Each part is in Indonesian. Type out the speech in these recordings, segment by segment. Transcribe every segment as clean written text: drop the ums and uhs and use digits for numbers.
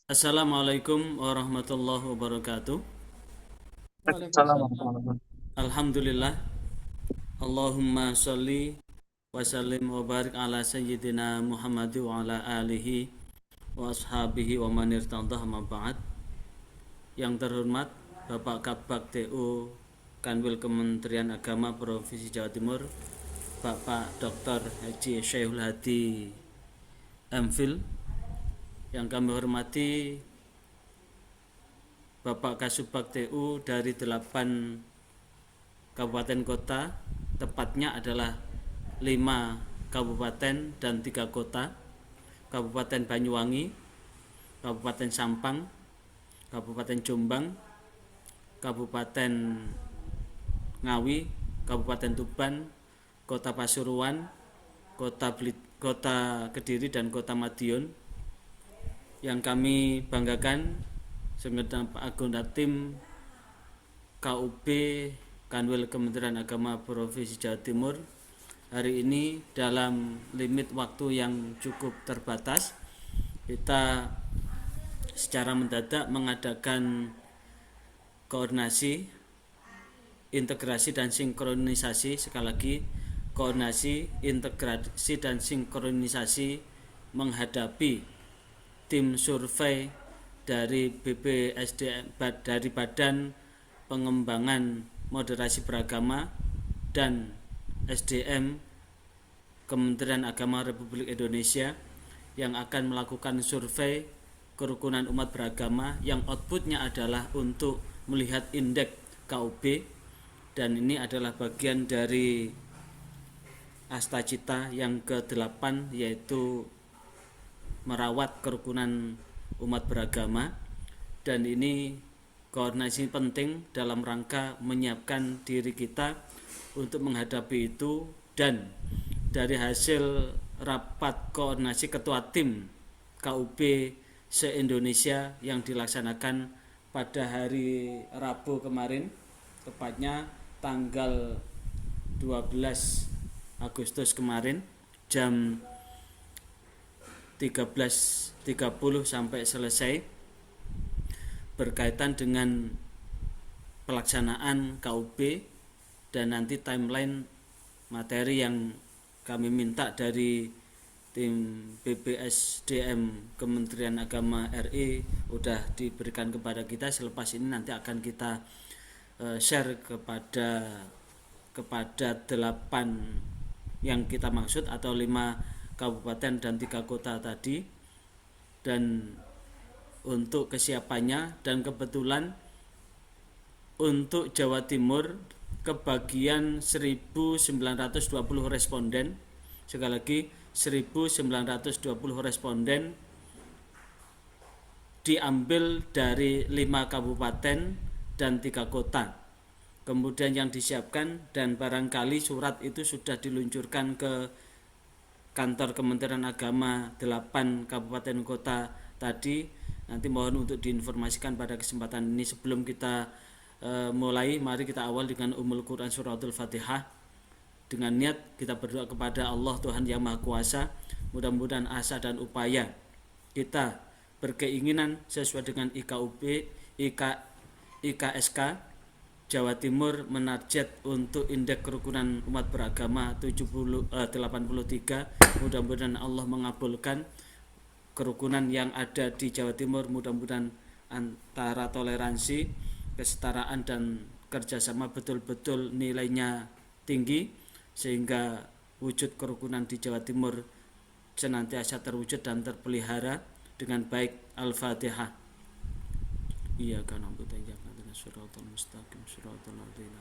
Assalamualaikum warahmatullahi wabarakatuh. Waalaikumsalam Waalaikumsalam. warahmatullahi wabarakatuh. Alhamdulillah. Allahumma sholli wa sallim wa barik ala sayyidina Muhammad wa ala alihi wa ashabihi wa man irtadah ma ba'd. Yang terhormat Bapak Kabag TU Kanwil Kementerian Agama Provinsi Jawa Timur, Bapak Dr. Haji Syaihul Hadi MPhil. Yang kami hormati Bapak Kasubag TU dari 8 kabupaten kota, tepatnya adalah 5 kabupaten dan 3 kota: Kabupaten Banyuwangi, Kabupaten Sampang, Kabupaten Jombang, Kabupaten Ngawi, Kabupaten Tuban, Kota Pasuruan, Kota Kediri, dan Kota Madiun. Yang kami banggakan segenap anggota tim KUB Kanwil Kementerian Agama Provinsi Jawa Timur hari ini dalam limit waktu yang cukup terbatas, kita secara mendadak mengadakan koordinasi, integrasi, dan sinkronisasi. Sekali lagi, koordinasi, integrasi, dan sinkronisasi menghadapi tim survei dari BPSDM, dari Badan Pengembangan Moderasi Beragama dan SDM Kementerian Agama Republik Indonesia, yang akan melakukan survei kerukunan umat beragama, yang outputnya adalah untuk melihat indeks KUB, dan ini adalah bagian dari Astacita yang ke-8, yaitu merawat kerukunan umat beragama. Dan ini koordinasi penting dalam rangka menyiapkan diri kita untuk menghadapi itu. Dan dari hasil rapat koordinasi ketua tim KUB se-Indonesia yang dilaksanakan pada hari Rabu kemarin, tepatnya tanggal 12 Agustus kemarin, jam 13.30 sampai selesai, berkaitan dengan pelaksanaan KUB dan nanti timeline materi yang kami minta dari tim BPSDM Kementerian Agama RI udah diberikan kepada kita. Selepas ini nanti akan kita share kepada 8 yang kita maksud, atau 5 kabupaten dan 3 kota tadi. Dan untuk kesiapannya, dan kebetulan untuk Jawa Timur kebagian 1920 responden. Sekali lagi, 1920 responden diambil dari 5 kabupaten dan 3 kota. Kemudian yang disiapkan, dan barangkali surat itu sudah diluncurkan ke kantor Kementerian Agama 8 kabupaten kota tadi. Nanti mohon untuk diinformasikan pada kesempatan ini. Sebelum kita mulai, mari kita awal dengan Ummul Quran Suratul Fatihah. Dengan niat kita berdoa kepada Allah Tuhan Yang Maha Kuasa. Mudah-mudahan asa dan upaya kita berkeinginan sesuai dengan IKSK Jawa Timur menarget untuk indeks kerukunan umat beragama 83. Mudah-mudahan Allah mengabulkan kerukunan yang ada di Jawa Timur. Mudah-mudahan antara toleransi, kesetaraan, dan kerjasama betul-betul nilainya tinggi, sehingga wujud kerukunan di Jawa Timur senantiasa terwujud dan terpelihara dengan baik. Al-Fatihah. Iya kan, suratul mustaqim suratul ladzina.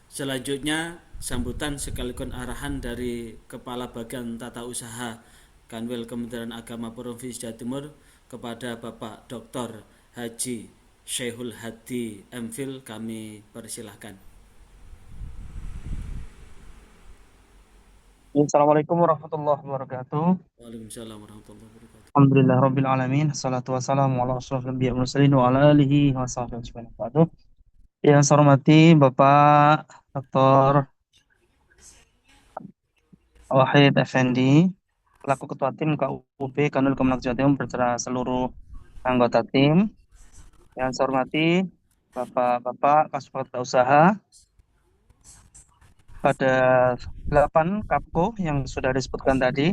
Selanjutnya sambutan sekaligus arahan dari Kepala Bagian Tata Usaha Kanwil Kementerian Agama Provinsi Jawa Timur kepada Bapak Dr. Haji Syaihul Hadi MPhil, kami persilahkan. Assalamualaikum warahmatullahi wabarakatuh. Waalaikumsalam warahmatullahi wabarakatuh. Alhamdulillah rabbil alamin. Assalatu wassalamu ala asyrofil anbiya'i wal mursalin wa ala alihi wa sahbihi ajmain. Yang saya hormati Bapak Dr. Wahid Effendi, selaku Ketua Tim KUB Kanwil Kemenak Jawa Timur beserta seluruh anggota tim. Yang saya hormati Bapak-Bapak Kasubag Usaha, pada 8 Kapko yang sudah disebutkan tadi,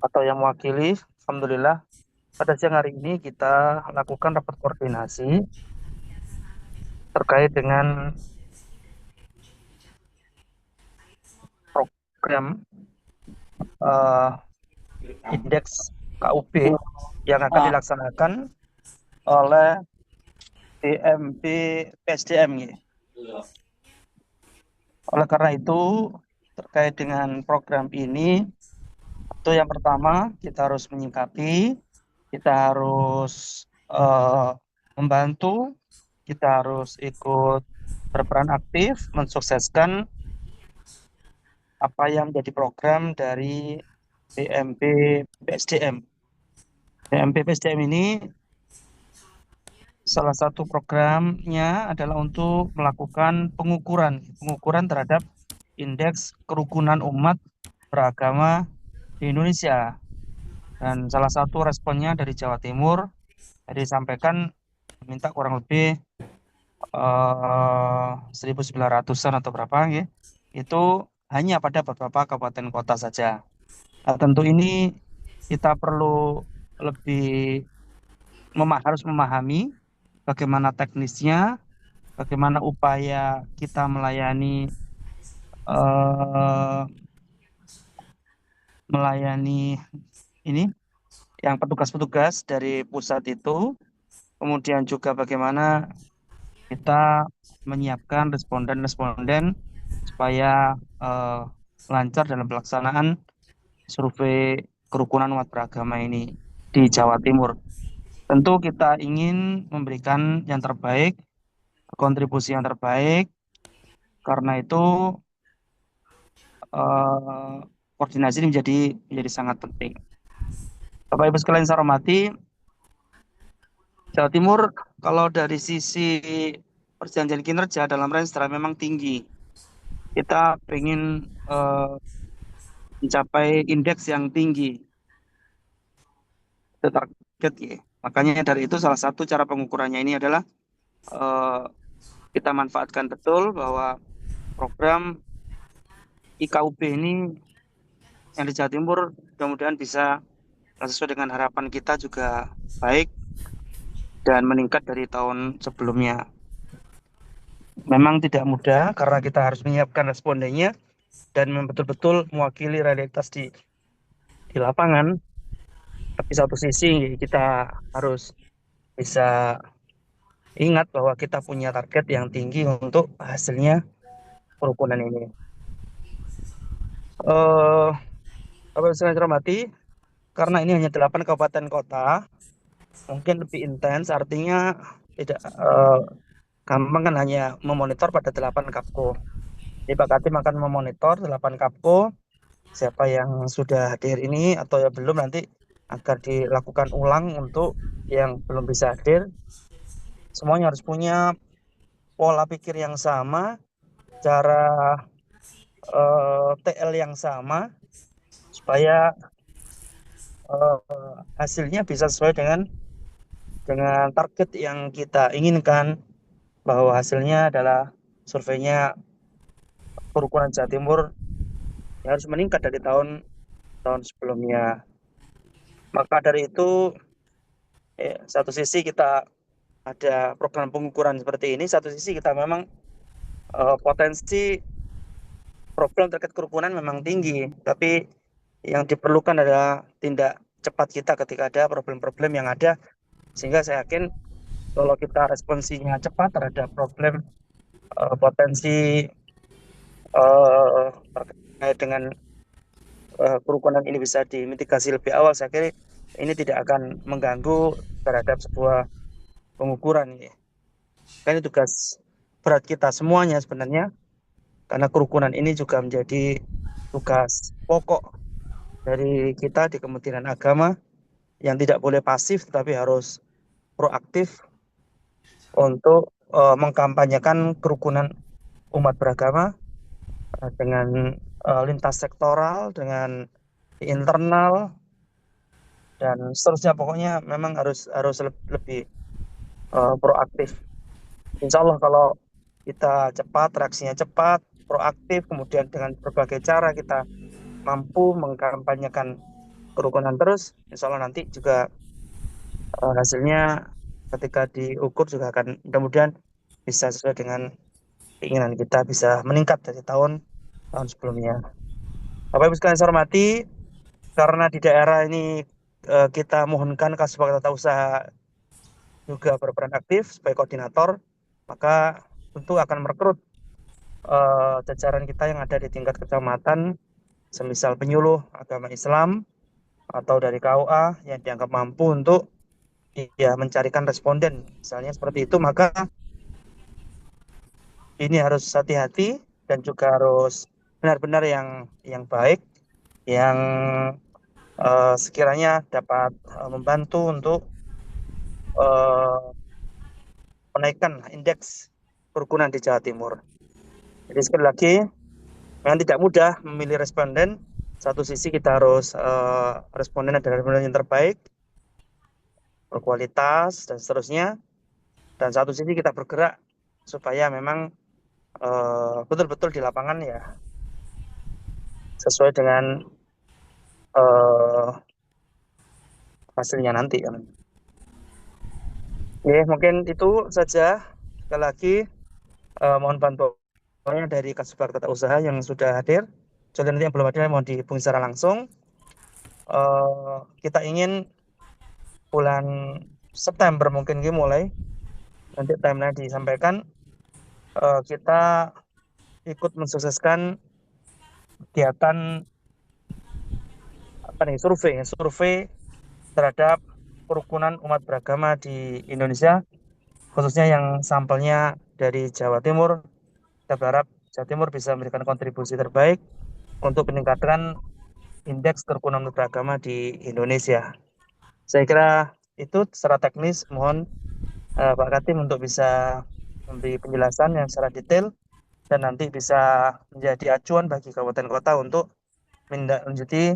atau yang mewakili. Alhamdulillah, pada siang hari ini kita lakukan rapat koordinasi terkait dengan program indeks KUB yang akan dilaksanakan oleh BMP PSDM. Oleh karena itu, terkait dengan program ini, itu yang pertama kita harus menyikapi, kita harus membantu, kita harus ikut berperan aktif mensukseskan apa yang menjadi program dari BMP PSDM. BMP PSDM ini salah satu programnya adalah untuk melakukan pengukuran terhadap indeks kerukunan umat beragama di Indonesia. Dan salah satu responnya dari Jawa Timur, jadi disampaikan minta kurang lebih 1.900-an atau berapa ya, itu hanya pada beberapa kabupaten kota saja. Nah, tentu ini kita perlu lebih harus memahami bagaimana teknisnya, bagaimana upaya kita eh, melayani ini yang petugas-petugas dari pusat itu, kemudian juga bagaimana kita menyiapkan responden-responden supaya lancar dalam pelaksanaan survei kerukunan umat beragama ini di Jawa Timur. Tentu kita ingin memberikan yang terbaik, kontribusi yang terbaik, karena itu koordinasi ini menjadi sangat penting. Bapak Ibu sekalian saya hormati, Jawa Timur kalau dari sisi perjanjian kinerja dalam range memang tinggi. Kita ingin mencapai indeks yang tinggi, itu target ya. Makanya dari itu salah satu cara pengukurannya ini adalah kita manfaatkan betul bahwa program IKUB ini yang di Jawa Timur mudah-mudahan bisa sesuai dengan harapan kita juga baik dan meningkat dari tahun sebelumnya. Memang tidak mudah karena kita harus menyiapkan respondennya dan betul-betul mewakili realitas di lapangan. Tapi satu sisi kita harus bisa ingat bahwa kita punya target yang tinggi untuk hasilnya kerukunan ini. Bapak Ibu sekalian hormati, karena ini hanya 8 kabupaten kota, mungkin lebih intens, artinya tidak gampang kan hanya memonitor pada 8 Kapko. Jadi Pak Katim akan memonitor 8 Kapko, siapa yang sudah hadir ini atau yang belum nanti agar dilakukan ulang untuk yang belum bisa hadir. Semuanya harus punya pola pikir yang sama, cara TL yang sama, supaya hasilnya bisa sesuai dengan target yang kita inginkan, bahwa hasilnya adalah surveinya kerukunan Jawa Timur yang harus meningkat dari tahun sebelumnya. Maka dari itu, satu sisi kita ada program pengukuran seperti ini, satu sisi kita memang potensi problem terkait kerukunan memang tinggi, tapi yang diperlukan adalah tindak cepat kita ketika ada problem-problem yang ada, sehingga saya yakin kalau kita responsinya cepat terhadap problem potensi terkait dengan kerukunan ini bisa dimitigasi lebih awal, saya kira ini tidak akan mengganggu terhadap sebuah pengukuran. Kan ini tugas berat kita semuanya sebenarnya, karena kerukunan ini juga menjadi tugas pokok dari kita di Kementerian Agama yang tidak boleh pasif tetapi harus proaktif untuk mengkampanyekan kerukunan umat beragama dengan lintas sektoral, dengan internal dan seterusnya. Pokoknya memang harus lebih proaktif. Insya Allah kalau kita cepat, reaksinya cepat, proaktif, kemudian dengan berbagai cara kita mampu mengkampanyekan kerukunan terus, insya Allah nanti juga hasilnya ketika diukur juga akan mudah-mudahan bisa sesuai dengan keinginan kita, bisa meningkat dari tahun tahun sebelumnya. Bapak Ibu sekalian saya hormati, karena di daerah ini kita mohonkan Kasubag Tata Usaha juga berperan aktif sebagai koordinator, maka tentu akan merekrut jajaran kita yang ada di tingkat kecamatan, semisal penyuluh agama Islam atau dari KUA yang dianggap mampu untuk ya mencarikan responden, misalnya seperti itu, maka ini harus hati-hati dan juga harus benar-benar yang baik, yang sekiranya dapat membantu untuk eh, menaikkan indeks kerukunan di Jawa Timur. Jadi sekali lagi, memang tidak mudah memilih responden. Satu sisi kita harus responden adalah responden yang terbaik, berkualitas dan seterusnya. Dan satu sisi kita bergerak supaya memang betul-betul di lapangan ya sesuai dengan eh, hasilnya nanti ya. Oke, mungkin itu saja. Sekali lagi mohon bantuannya dari Kasubag Tata Usaha yang sudah hadir. Jadi nanti yang belum hadir mohon dihubungi secara langsung. Kita ingin bulan September mungkin mulai nanti timeline disampaikan, kita ikut mensukseskan kegiatan apa nih survei terhadap kerukunan umat beragama di Indonesia, khususnya yang sampelnya dari Jawa Timur. Kita berharap Jawa Timur bisa memberikan kontribusi terbaik untuk meningkatkan indeks kerukunan umat beragama di Indonesia. Saya kira itu secara teknis, mohon Pak Katim untuk bisa memberi penjelasan yang secara detail dan nanti bisa menjadi acuan bagi kabupaten kota untuk menindaklanjuti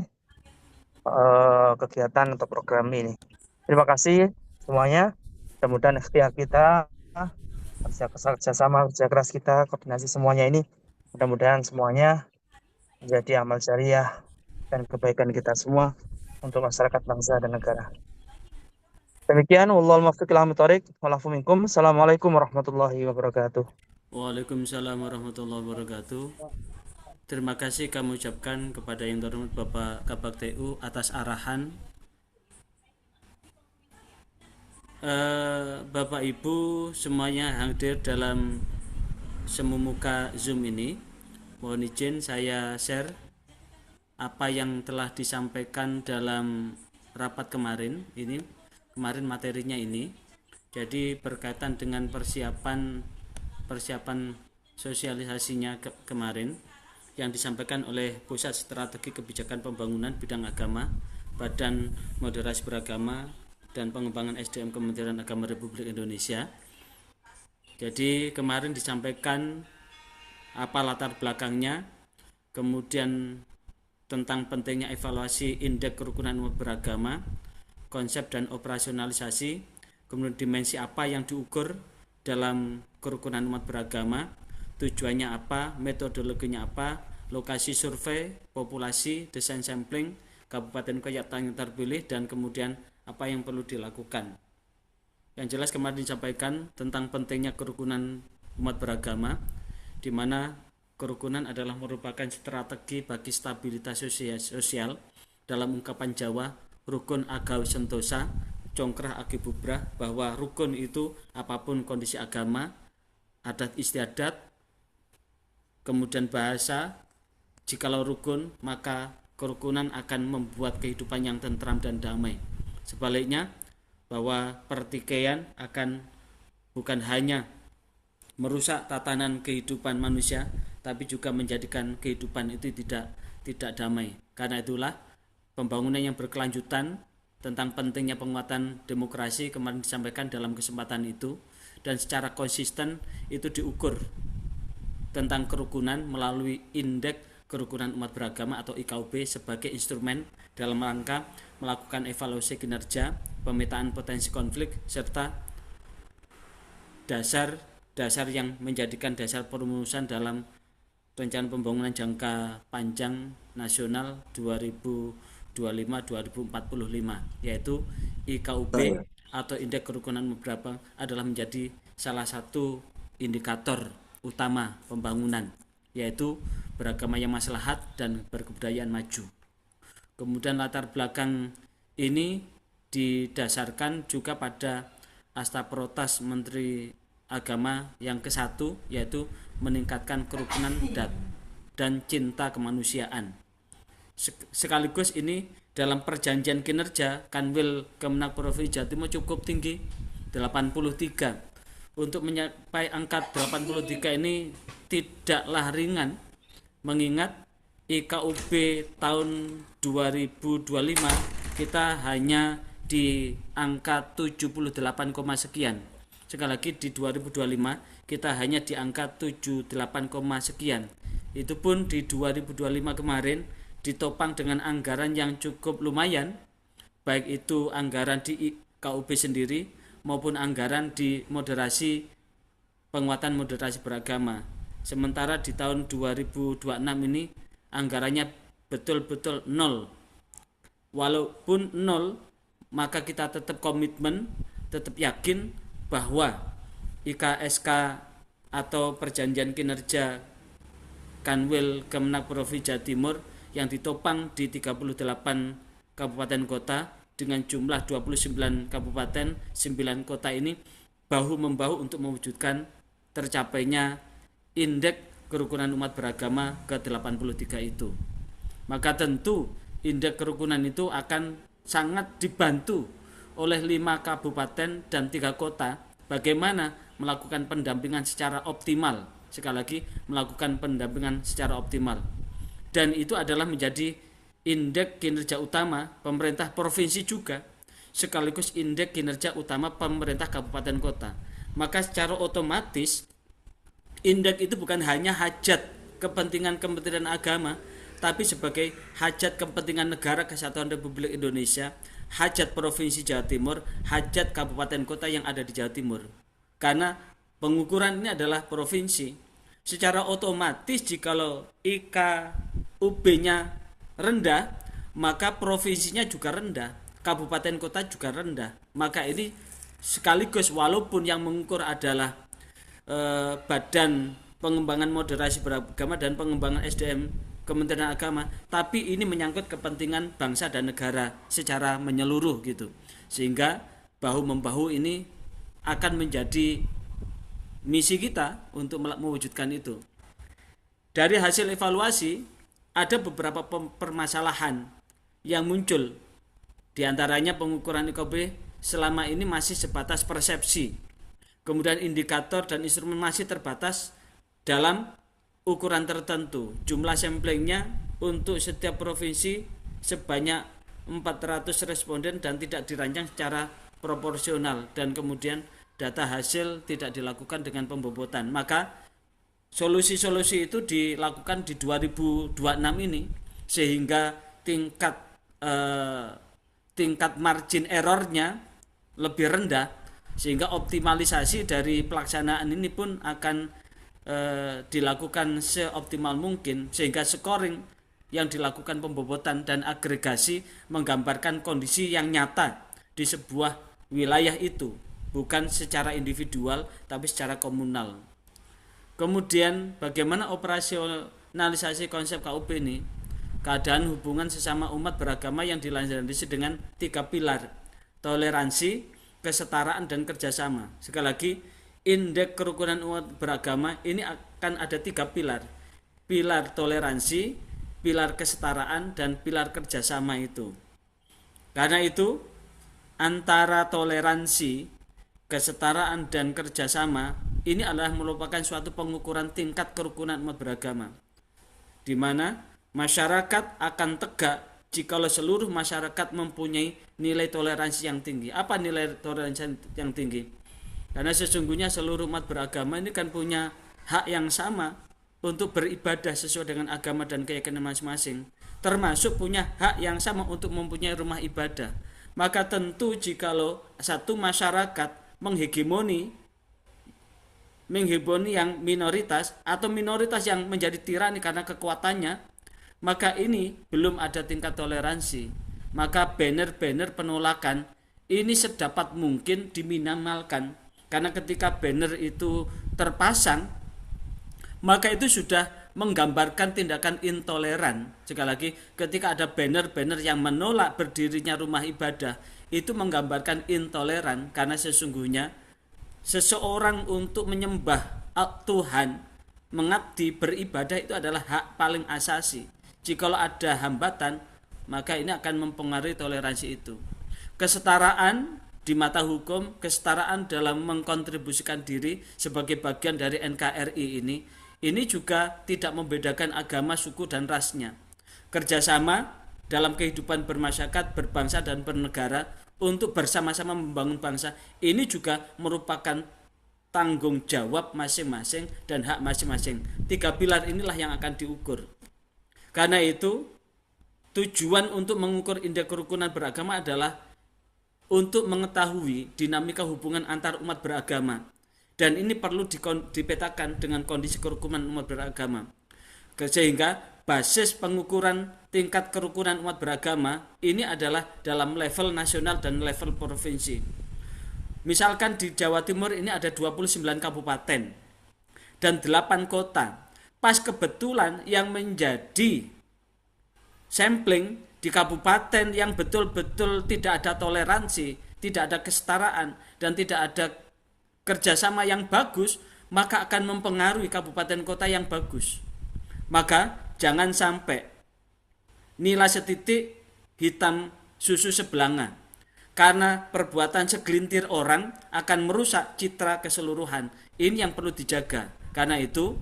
kegiatan atau program ini. Terima kasih semuanya. Mudah-mudahan ikhtiar kita, kerjasama, kerja keras kita, koordinasi semuanya ini, mudah-mudahan semuanya menjadi amal jariah dan kebaikan kita semua untuk masyarakat, bangsa, dan negara. Demikian, wallahul muwaffiq ila aqwamit thoriq. Walafu minkum. Assalamualaikum warahmatullahi wabarakatuh. Waalaikumsalam warahmatullahi wabarakatuh. Terima kasih kami ucapkan kepada yang terhormat Bapak Kabag TU atas arahan. Bapak Ibu semuanya hadir dalam sememuka Zoom ini. Mohon izin saya share apa yang telah disampaikan dalam rapat kemarin ini. Kemarin materinya ini. Jadi berkaitan dengan persiapan sosialisasinya kemarin yang disampaikan oleh Pusat Strategi Kebijakan Pembangunan Bidang Agama, Badan Moderasi Beragama dan Pengembangan SDM Kementerian Agama Republik Indonesia. Jadi kemarin disampaikan apa latar belakangnya, kemudian tentang pentingnya evaluasi indeks kerukunan umat beragama, konsep dan operasionalisasi, kemudian dimensi apa yang diukur dalam kerukunan umat beragama, tujuannya apa, metodologinya apa, lokasi survei, populasi, desain sampling, kabupaten kota yang terpilih, dan kemudian apa yang perlu dilakukan. Yang jelas kemarin disampaikan tentang pentingnya kerukunan umat beragama, di mana kerukunan adalah merupakan strategi bagi stabilitas sosial dalam ungkapan Jawa, rukun agau sentosa, congkrah agi bubrah, bahwa rukun itu apapun kondisi agama, adat istiadat, kemudian bahasa, jikalau rukun maka kerukunan akan membuat kehidupan yang tentram dan damai. Sebaliknya, bahwa pertikaian akan bukan hanya merusak tatanan kehidupan manusia, tapi juga menjadikan kehidupan itu tidak damai. Karena itulah pembangunan yang berkelanjutan tentang pentingnya penguatan demokrasi kemarin disampaikan dalam kesempatan itu, dan secara konsisten itu diukur tentang kerukunan melalui Indeks Kerukunan Umat Beragama atau IKUB sebagai instrumen dalam rangka melakukan evaluasi kinerja, pemetaan potensi konflik, serta dasar yang menjadikan dasar perumusan dalam rencana pembangunan jangka panjang nasional 2025-2045, yaitu IKUB atau Indeks Kerukunan Umat Beragama adalah menjadi salah satu indikator utama pembangunan, yaitu beragama yang maslahat dan berkebudayaan maju. Kemudian latar belakang ini didasarkan juga pada Astaprotas Menteri Agama yang ke-1, yaitu meningkatkan kerukunan dan cinta kemanusiaan. Sekaligus ini dalam perjanjian kinerja Kanwil Kemenak Provinsi Jawa Timur cukup tinggi, 83. Untuk mencapai angka 83 ini tidaklah ringan, mengingat IKUB tahun 2025 kita hanya di angka 78, sekian. Sekali lagi di 2025 kita hanya di angka 78, sekian. Itu pun di 2025 kemarin ditopang dengan anggaran yang cukup lumayan, baik itu anggaran di IKUB sendiri maupun anggaran di penguatan moderasi beragama. Sementara di tahun 2026 ini anggarannya betul-betul nol. Walaupun nol, maka kita tetap komitmen, tetap yakin bahwa IKSK atau perjanjian kinerja Kanwil Kemenak Provinsi Jawa Timur yang ditopang di 38 kabupaten kota dengan jumlah 29 kabupaten, 9 kota ini bahu-membahu untuk mewujudkan tercapainya Indeks Kerukunan Umat Beragama ke-83 itu. Maka tentu Indeks Kerukunan itu akan sangat dibantu oleh 5 kabupaten dan 3 kota bagaimana melakukan pendampingan secara optimal. Sekali lagi, melakukan pendampingan secara optimal. Dan itu adalah menjadi indeks kinerja utama pemerintah provinsi juga, sekaligus indeks kinerja utama pemerintah kabupaten kota. Maka secara otomatis indeks itu bukan hanya hajat kepentingan Kementerian Agama, tapi sebagai hajat kepentingan negara kesatuan Republik Indonesia, hajat Provinsi Jawa Timur, hajat kabupaten kota yang ada di Jawa Timur. Karena pengukuran ini adalah provinsi. Secara otomatis jikalau IKUB-nya rendah, maka provinsinya juga rendah, kabupaten kota juga rendah. Maka ini sekaligus walaupun yang mengukur adalah Badan Pengembangan Moderasi Beragama dan Pengembangan SDM Kementerian Agama, tapi ini menyangkut kepentingan bangsa dan negara secara menyeluruh gitu. Sehingga bahu-membahu ini akan menjadi misi kita untuk mewujudkan itu. Dari hasil evaluasi ada beberapa permasalahan yang muncul. Di antaranya pengukuran IKUB selama ini masih sebatas persepsi. Kemudian indikator dan instrumen masih terbatas dalam ukuran tertentu. Jumlah samplingnya untuk setiap provinsi sebanyak 400 responden dan tidak dirancang secara proporsional, dan kemudian data hasil tidak dilakukan dengan pembobotan. Maka solusi-solusi itu dilakukan di 2026 ini sehingga tingkat margin errornya lebih rendah, sehingga optimalisasi dari pelaksanaan ini pun akan dilakukan seoptimal mungkin, sehingga scoring yang dilakukan pembobotan dan agregasi menggambarkan kondisi yang nyata di sebuah wilayah itu, bukan secara individual tapi secara komunal. Kemudian bagaimana operasionalisasi konsep KUB ini? Keadaan hubungan sesama umat beragama yang dilandasi dengan 3 pilar: toleransi, kesetaraan, dan kerjasama. Sekali lagi, indeks kerukunan umat beragama ini akan ada 3 pilar: pilar toleransi, pilar kesetaraan, dan pilar kerjasama itu. Karena itu antara toleransi, kesetaraan, dan kerjasama ini adalah merupakan suatu pengukuran tingkat kerukunan umat beragama, di mana masyarakat akan tegak jikalau seluruh masyarakat mempunyai nilai toleransi yang tinggi. Apa nilai toleransi yang tinggi? Karena sesungguhnya seluruh umat beragama ini kan punya hak yang sama untuk beribadah sesuai dengan agama dan keyakinan masing-masing, termasuk punya hak yang sama untuk mempunyai rumah ibadah. Maka tentu jikalau satu masyarakat menghegemoni yang minoritas atau minoritas yang menjadi tirani karena kekuatannya, maka ini belum ada tingkat toleransi. Maka banner-banner penolakan ini sedapat mungkin diminimalkan, karena ketika banner itu terpasang, maka itu sudah menggambarkan tindakan intoleran. Sekali lagi, ketika ada banner-banner yang menolak berdirinya rumah ibadah, itu menggambarkan intoleran, karena sesungguhnya seseorang untuk menyembah Tuhan, mengabdi, beribadah itu adalah hak paling asasi. Jikalau ada hambatan, maka ini akan mempengaruhi toleransi itu. Kesetaraan di mata hukum, kesetaraan dalam mengkontribusikan diri sebagai bagian dari NKRI ini juga tidak membedakan agama, suku, dan rasnya. Kerjasama dalam kehidupan bermasyarakat, berbangsa, dan bernegara untuk bersama-sama membangun bangsa, ini juga merupakan tanggung jawab masing-masing dan hak masing-masing. 3 pilar inilah yang akan diukur. Karena itu, tujuan untuk mengukur indeks kerukunan beragama adalah untuk mengetahui dinamika hubungan antar umat beragama. Dan ini perlu dipetakan dengan kondisi kerukunan umat beragama. Sehingga basis pengukuran tingkat kerukunan umat beragama ini adalah dalam level nasional dan level provinsi. Misalkan di Jawa Timur ini ada 29 kabupaten dan 8 kota. Pas kebetulan yang menjadi sampling di kabupaten yang betul-betul tidak ada toleransi, tidak ada kesetaraan, dan tidak ada kerjasama yang bagus, maka akan mempengaruhi kabupaten kota yang bagus. Maka jangan sampai nilai setitik hitam susu sebelanga, karena perbuatan segelintir orang akan merusak citra keseluruhan. Ini yang perlu dijaga. Karena itu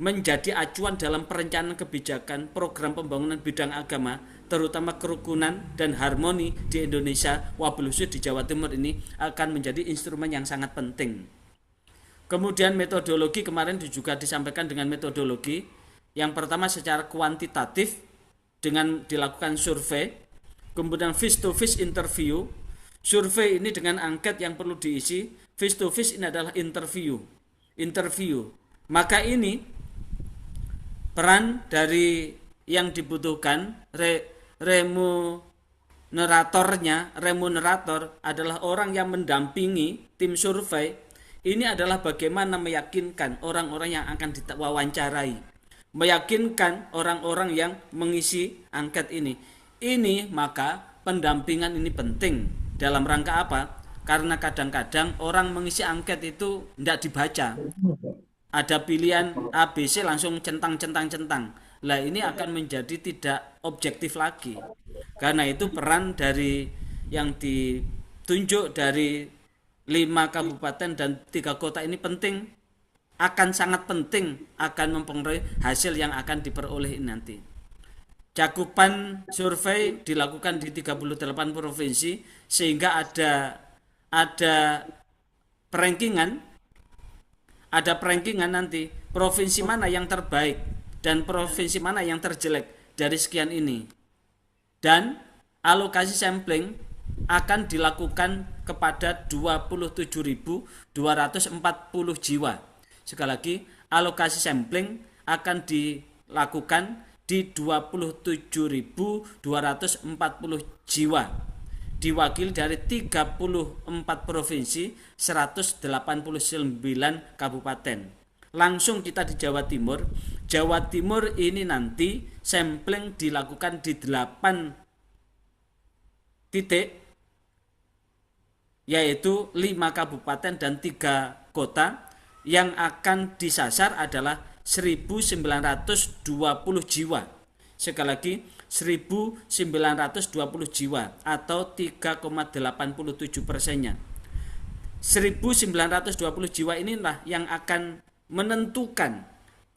menjadi acuan dalam perencanaan kebijakan program pembangunan bidang agama, terutama kerukunan dan harmoni di Indonesia, wabil khusus di Jawa Timur ini akan menjadi instrumen yang sangat penting. Kemudian metodologi kemarin juga disampaikan dengan metodologi. Yang pertama secara kuantitatif dengan dilakukan survei, kemudian face to face interview. Survei ini dengan angket yang perlu diisi, face to face ini adalah interview. Maka ini peran dari yang dibutuhkan remunerator adalah orang yang mendampingi tim survei. Ini adalah bagaimana meyakinkan orang-orang yang akan diwawancarai, meyakinkan orang-orang yang mengisi angket ini. Maka pendampingan ini penting. Dalam rangka apa? Karena kadang-kadang orang mengisi angket itu tidak dibaca. Ada pilihan A, B, C langsung centang. Lah ini akan menjadi tidak objektif lagi. Karena itu peran dari yang ditunjuk dari 5 kabupaten dan 3 kota ini penting, akan sangat penting, akan mempengaruhi hasil yang akan diperoleh nanti. Cakupan survei dilakukan di 38 provinsi, sehingga ada perankingan nanti provinsi mana yang terbaik dan provinsi mana yang terjelek dari sekian ini. Dan alokasi sampling akan dilakukan kepada 27.240 jiwa. Sekali lagi, alokasi sampling akan dilakukan di 27.240 jiwa, diwakili dari 34 provinsi, 189 kabupaten. Langsung kita di Jawa Timur. Jawa Timur ini nanti sampling dilakukan di 8 titik, yaitu 5 kabupaten dan 3 kota. Yang akan disasar adalah 1.920 jiwa. Sekali lagi, 1.920 jiwa atau 3,87%-nya. 1.920 jiwa inilah yang akan menentukan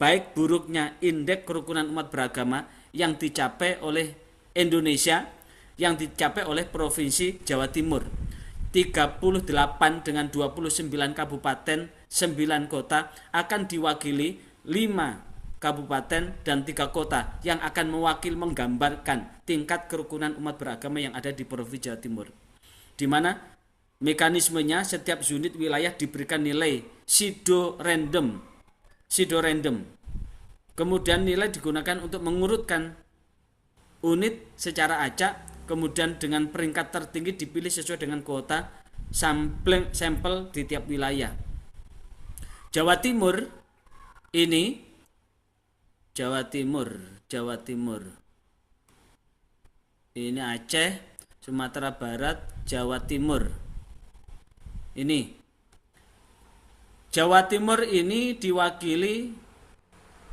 baik buruknya indeks kerukunan umat beragama yang dicapai oleh Indonesia, yang dicapai oleh Provinsi Jawa Timur. 38 dengan 29 kabupaten, 9 kota akan diwakili 5 kabupaten, dan 3 kota yang akan menggambarkan tingkat kerukunan umat beragama yang ada di Provinsi Jawa Timur. Di mana mekanismenya setiap unit wilayah diberikan nilai pseudo random. Kemudian nilai digunakan untuk mengurutkan unit secara acak, kemudian dengan peringkat tertinggi dipilih sesuai dengan kuota sampel di tiap wilayah. Jawa Timur ini Jawa Timur. Ini Aceh, Sumatera Barat, Jawa Timur. Ini Jawa Timur ini diwakili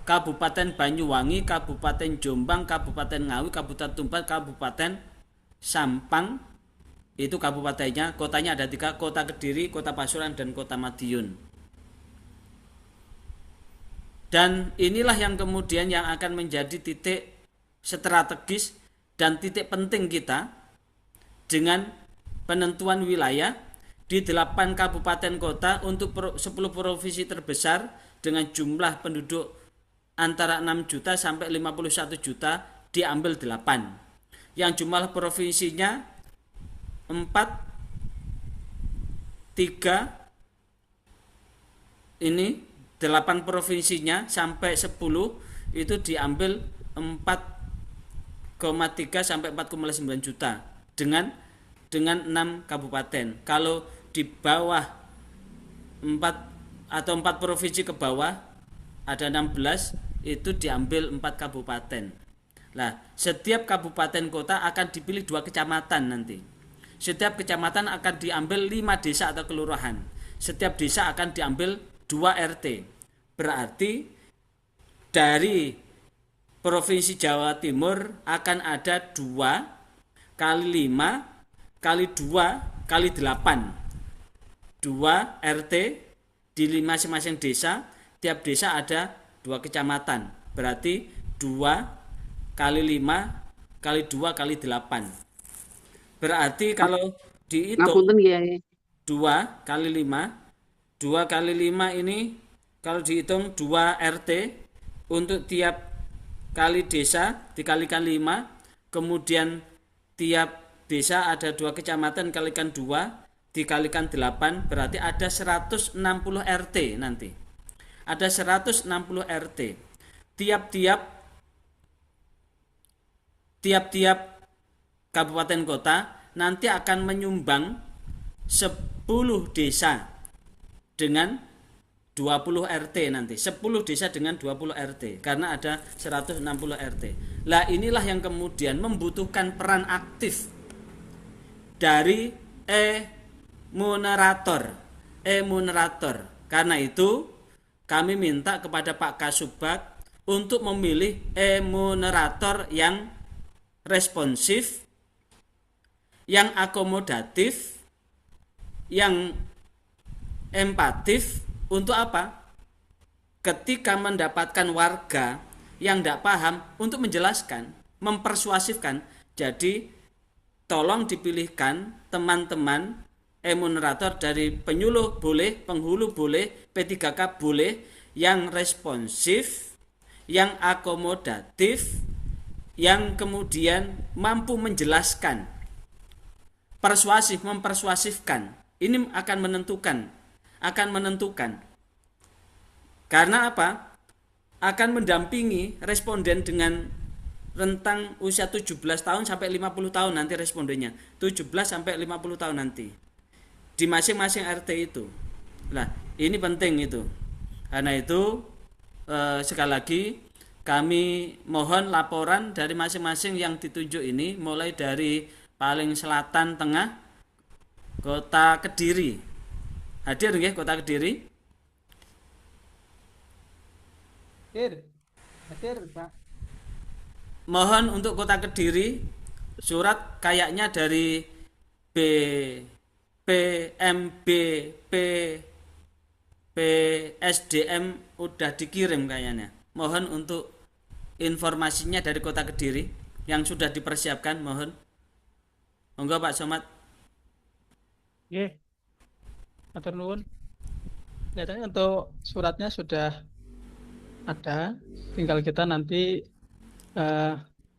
Kabupaten Banyuwangi, Kabupaten Jombang, Kabupaten Ngawi, Kabupaten Tumbas, Kabupaten Sampang. Itu kabupatennya. Kotanya ada 3, Kota Kediri, Kota Pasuruan, dan Kota Madiun. Dan inilah yang kemudian yang akan menjadi titik strategis dan titik penting kita dengan penentuan wilayah di 8 kabupaten kota untuk 10 provinsi terbesar dengan jumlah penduduk antara 6 juta sampai 51 juta diambil 8. Yang jumlah provinsinya 4, 3, ini 8 provinsinya sampai 10 itu diambil 4,3 sampai 4,9 juta dengan 6 kabupaten. Kalau di bawah 4 atau 4 provinsi ke bawah ada 16, itu diambil 4 kabupaten. Nah, setiap kabupaten kota akan dipilih 2 kecamatan nanti. Setiap kecamatan akan diambil 5 desa atau kelurahan. Setiap desa akan diambil 2 RT. Berarti dari Provinsi Jawa Timur akan ada 2 kali 5 kali 2 kali 8. 2 RT di masing-masing desa. Tiap desa ada 2 kecamatan. Berarti 2 kali 5 kali 2 kali 8. Berarti kalau dihitung 2 kali 5, 2 kali 5 ini kalau dihitung 2 RT untuk tiap kali desa dikalikan 5, kemudian tiap desa ada 2 kecamatan kalikan 2 dikalikan 8, berarti ada 160 RT nanti. Ada 160 RT. Tiap-tiap kabupaten kota nanti akan menyumbang 10 desa dengan 20 RT nanti. 10 desa dengan 20 RT karena ada 160 RT. Lah inilah yang kemudian membutuhkan peran aktif dari e-Munerator. Karena itu kami minta kepada Pak Kasubag untuk memilih e-Munerator yang responsif, yang akomodatif, yang empatif. Untuk apa? Ketika mendapatkan warga yang tidak paham, untuk menjelaskan, mempersuasifkan. Jadi tolong dipilihkan teman-teman e-Munerator dari penyuluh boleh, penghulu boleh, P3K boleh, yang responsif, yang akomodatif, yang kemudian mampu menjelaskan, persuasif, mempersuasifkan. Ini akan menentukan. Karena apa? Akan mendampingi responden dengan rentang usia 17 tahun sampai 50 tahun nanti respondennya. 17 sampai 50 tahun nanti. Di masing-masing RT itu. Nah, ini penting itu. Karena itu sekali lagi kami mohon laporan dari masing-masing yang ditunjuk ini, mulai dari paling selatan tengah Kota Kediri. Hadir nggih Kota Kediri? Hadir, Pak. Mohon untuk Kota Kediri surat kayaknya dari PSDM udah dikirim kayaknya. Mohon untuk informasinya dari Kota Kediri yang sudah dipersiapkan, mohon. Monggo Pak Somad. Nggih. Matur nuwun. Kelihatannya untuk suratnya sudah ada. Tinggal kita nanti eh,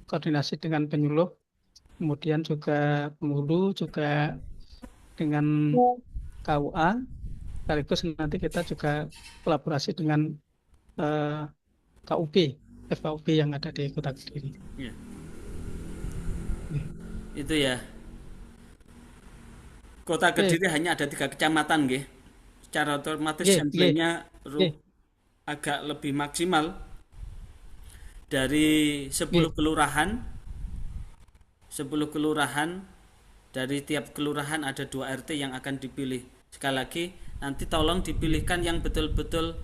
koordinasi dengan penyuluh, kemudian juga penghulu, juga dengan KUA. Sekaligus nanti kita juga kolaborasi dengan eh, KUB, FKUB yang ada di Kota Kediri. Ya, Oke, itu ya. Kota oke, Kediri hanya ada 3 kecamatan, nggih. Secara otomatis oke, oke, sampelnya oke, agak lebih maksimal dari 10 oke. kelurahan. 10 kelurahan, dari tiap kelurahan ada 2 RT yang akan dipilih. Sekali lagi, nanti tolong dipilihkan yang betul-betul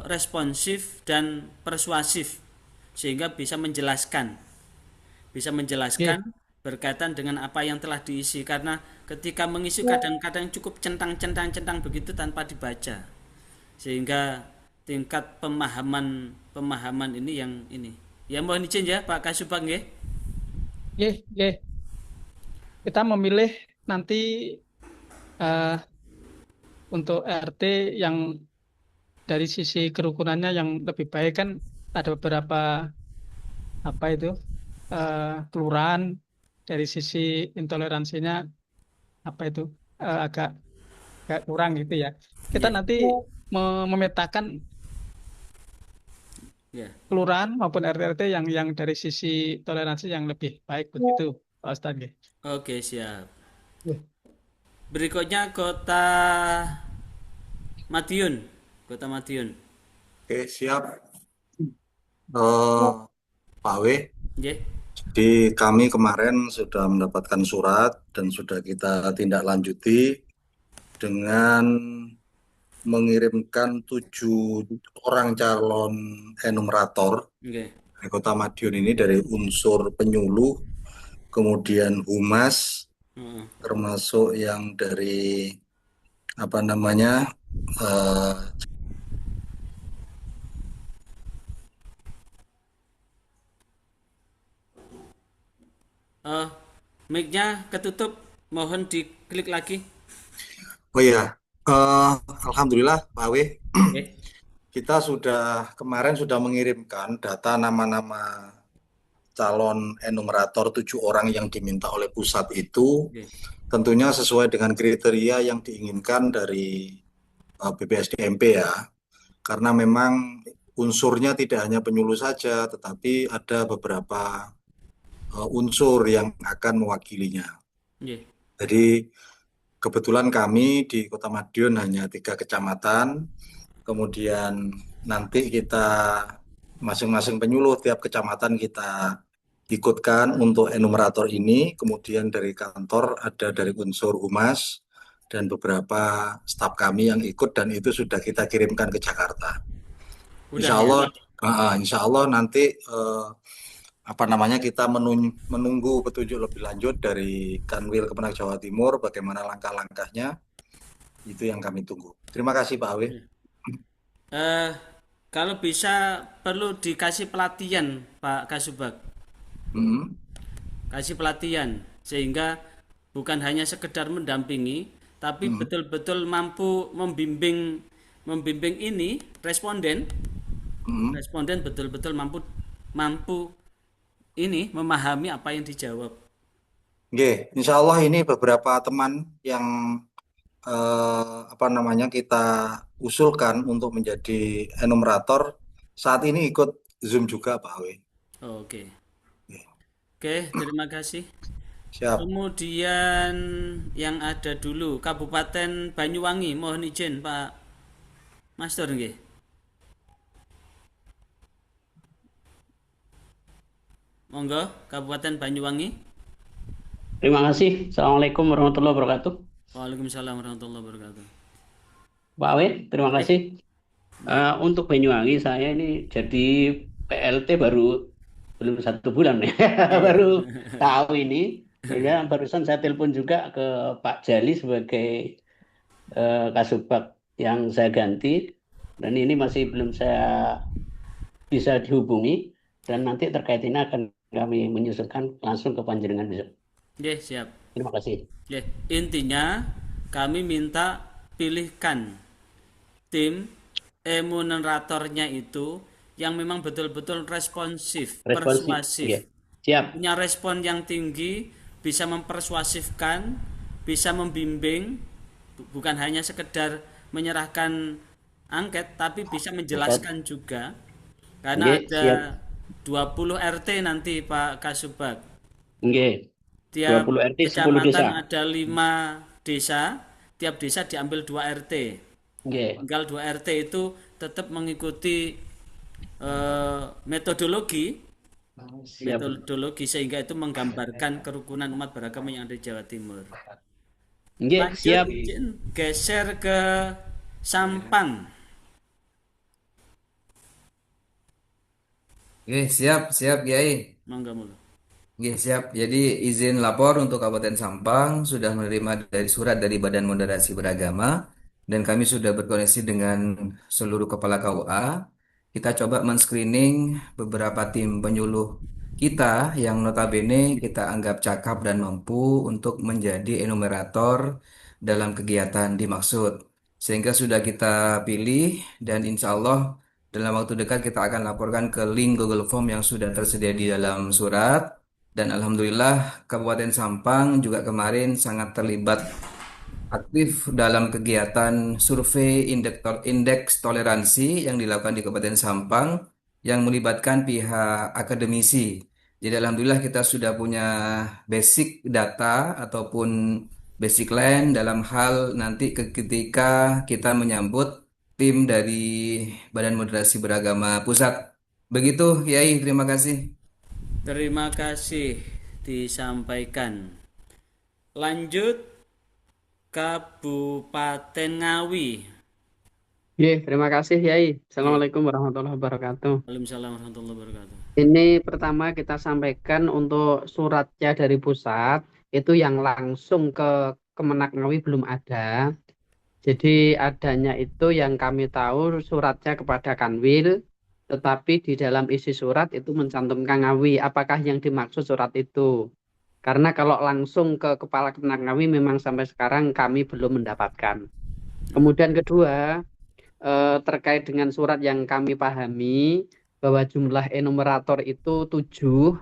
responsif dan persuasif sehingga bisa Oke. menjelaskan berkaitan dengan apa yang telah diisi, karena ketika mengisi kadang-kadang cukup centang-centang begitu tanpa dibaca, sehingga tingkat pemahaman pemahaman ini yang ini. Ya, mohon izin ya Pak Kasubag nggih. Oke, oke. Kita memilih nanti eh, untuk RT yang dari sisi kerukunannya yang lebih baik kan ada beberapa apa itu kelurahan dari sisi intoleransinya apa itu agak agak kurang gitu ya. Kita Nggih. nanti memetakan Ya. kelurahan maupun RT-RT yang dari sisi toleransi yang lebih baik begitu, Pak Ustadz. Nggih. Oke, siap. Ya. Berikutnya Kota Madiun. Kota Madiun. Oke, siap. Eh, Pak W, Nggih. jadi kami kemarin sudah mendapatkan surat dan sudah kita tindak lanjuti dengan mengirimkan 7 orang calon enumerator Nggih. dari Kota Madiun ini dari unsur penyuluh, kemudian humas, Heeh. termasuk yang dari apa namanya eh, Eh, mic-nya ketutup, mohon diklik lagi. oh ya, Alhamdulillah Pak W, Nggih. kita kemarin sudah mengirimkan data nama-nama calon enumerator 7 orang yang diminta oleh pusat itu, Nggih. tentunya sesuai dengan kriteria yang diinginkan dari BPSDMP ya. Karena memang unsurnya tidak hanya penyuluh saja, tetapi ada beberapa unsur yang akan mewakilinya. Nggih. Jadi kebetulan kami di Kota Madiun hanya 3 kecamatan, kemudian nanti kita masing-masing penyuluh tiap kecamatan kita ikutkan untuk enumerator ini, kemudian dari kantor ada dari unsur humas dan beberapa staf kami yang ikut dan itu sudah kita kirimkan ke Jakarta. Udah Insya ya. Allah, insya Allah nanti apa namanya kita menunggu petunjuk lebih lanjut dari Kanwil Kemenak Jawa Timur bagaimana langkah-langkahnya, itu yang kami tunggu. Terima kasih Pak Awe. Eh, kalau bisa perlu dikasih pelatihan Pak Kasubag. Hmm. Kasih pelatihan sehingga bukan hanya sekedar mendampingi tapi Hmm. betul-betul mampu membimbing membimbing ini responden Hmm. responden betul-betul mampu mampu ini memahami apa yang dijawab. Oke, insya Allah ini beberapa teman yang apa namanya kita usulkan untuk menjadi enumerator saat ini ikut Zoom juga Pak Awe. Oke. Oke, Oke, terima kasih. siap. Kemudian yang ada dulu Kabupaten Banyuwangi, mohon izin Pak Master nggih. Monggo Kabupaten Banyuwangi. Terima kasih. Assalamualaikum warahmatullahi wabarakatuh. Waalaikumsalam warahmatullahi wabarakatuh. Pak Awe, terima Nggih, kasih. nggih. Untuk Banyuwangi, saya ini jadi PLT baru belum 1 bulan ya, Iya. baru tahu ini. Sehingga barusan saya telepon juga ke Pak Jali sebagai Kasubag yang saya ganti. Dan ini masih belum saya bisa dihubungi. Dan nanti terkait ini akan kami menyusulkan langsung ke Panjenengan besok. Nggih, siap. Terima kasih. Nggih, intinya kami minta pilihkan tim emoderatornya itu yang memang betul-betul responsif, Responsif. persuasif, Oke. Siap. punya respon yang tinggi, bisa mempersuasifkan, bisa membimbing, bukan hanya sekedar menyerahkan angket, tapi bisa menjelaskan juga. Karena Oke, siap. ada 20 RT nanti Pak Kasubag. Oke. Tiap 20 RT 10 kecamatan desa. ada 5 desa, tiap desa diambil 2 RT. Oke. Tinggal 2 RT itu tetap mengikuti metodologi Siap. sehingga itu menggambarkan kerukunan umat beragama yang ada di Jawa Timur. Oke, Lanjut, siap. izin geser ke Sampang. Oke, siap Kiai. Monggo monggo. Oke, siap. Jadi izin lapor untuk Kabupaten Sampang sudah menerima dari surat dari Badan Moderasi Beragama dan kami sudah berkoordinasi dengan seluruh kepala KUA. Kita coba men-screening beberapa tim penyuluh kita yang notabene kita anggap cakap dan mampu untuk menjadi enumerator dalam kegiatan dimaksud. Sehingga sudah kita pilih dan insya Allah dalam waktu dekat kita akan laporkan ke link Google Form yang sudah tersedia di dalam surat. Dan Alhamdulillah Kabupaten Sampang juga kemarin sangat terlibat aktif dalam kegiatan survei indeks toleransi yang dilakukan di Kabupaten Sampang yang melibatkan pihak akademisi. Jadi Alhamdulillah kita sudah punya basic data ataupun basic line dalam hal nanti ketika kita menyambut tim dari Badan Moderasi Beragama Pusat. Begitu, Yai, terima kasih. Terima kasih disampaikan. Lanjut Kabupaten Ngawi. Terima kasih Yai. Assalamualaikum warahmatullahi wabarakatuh. Waalaikumsalam warahmatullahi wabarakatuh. Ini pertama kita sampaikan untuk suratnya dari pusat, itu yang langsung ke Kemenak Ngawi belum ada. Jadi adanya itu yang kami tahu suratnya kepada Kanwil, tetapi di dalam isi surat itu mencantumkan Ngawi. Apakah yang dimaksud surat itu? Karena kalau langsung ke Kepala Kemenak Ngawi memang sampai sekarang kami belum mendapatkan. Kemudian kedua, terkait dengan surat yang kami pahami bahwa jumlah enumerator itu 7,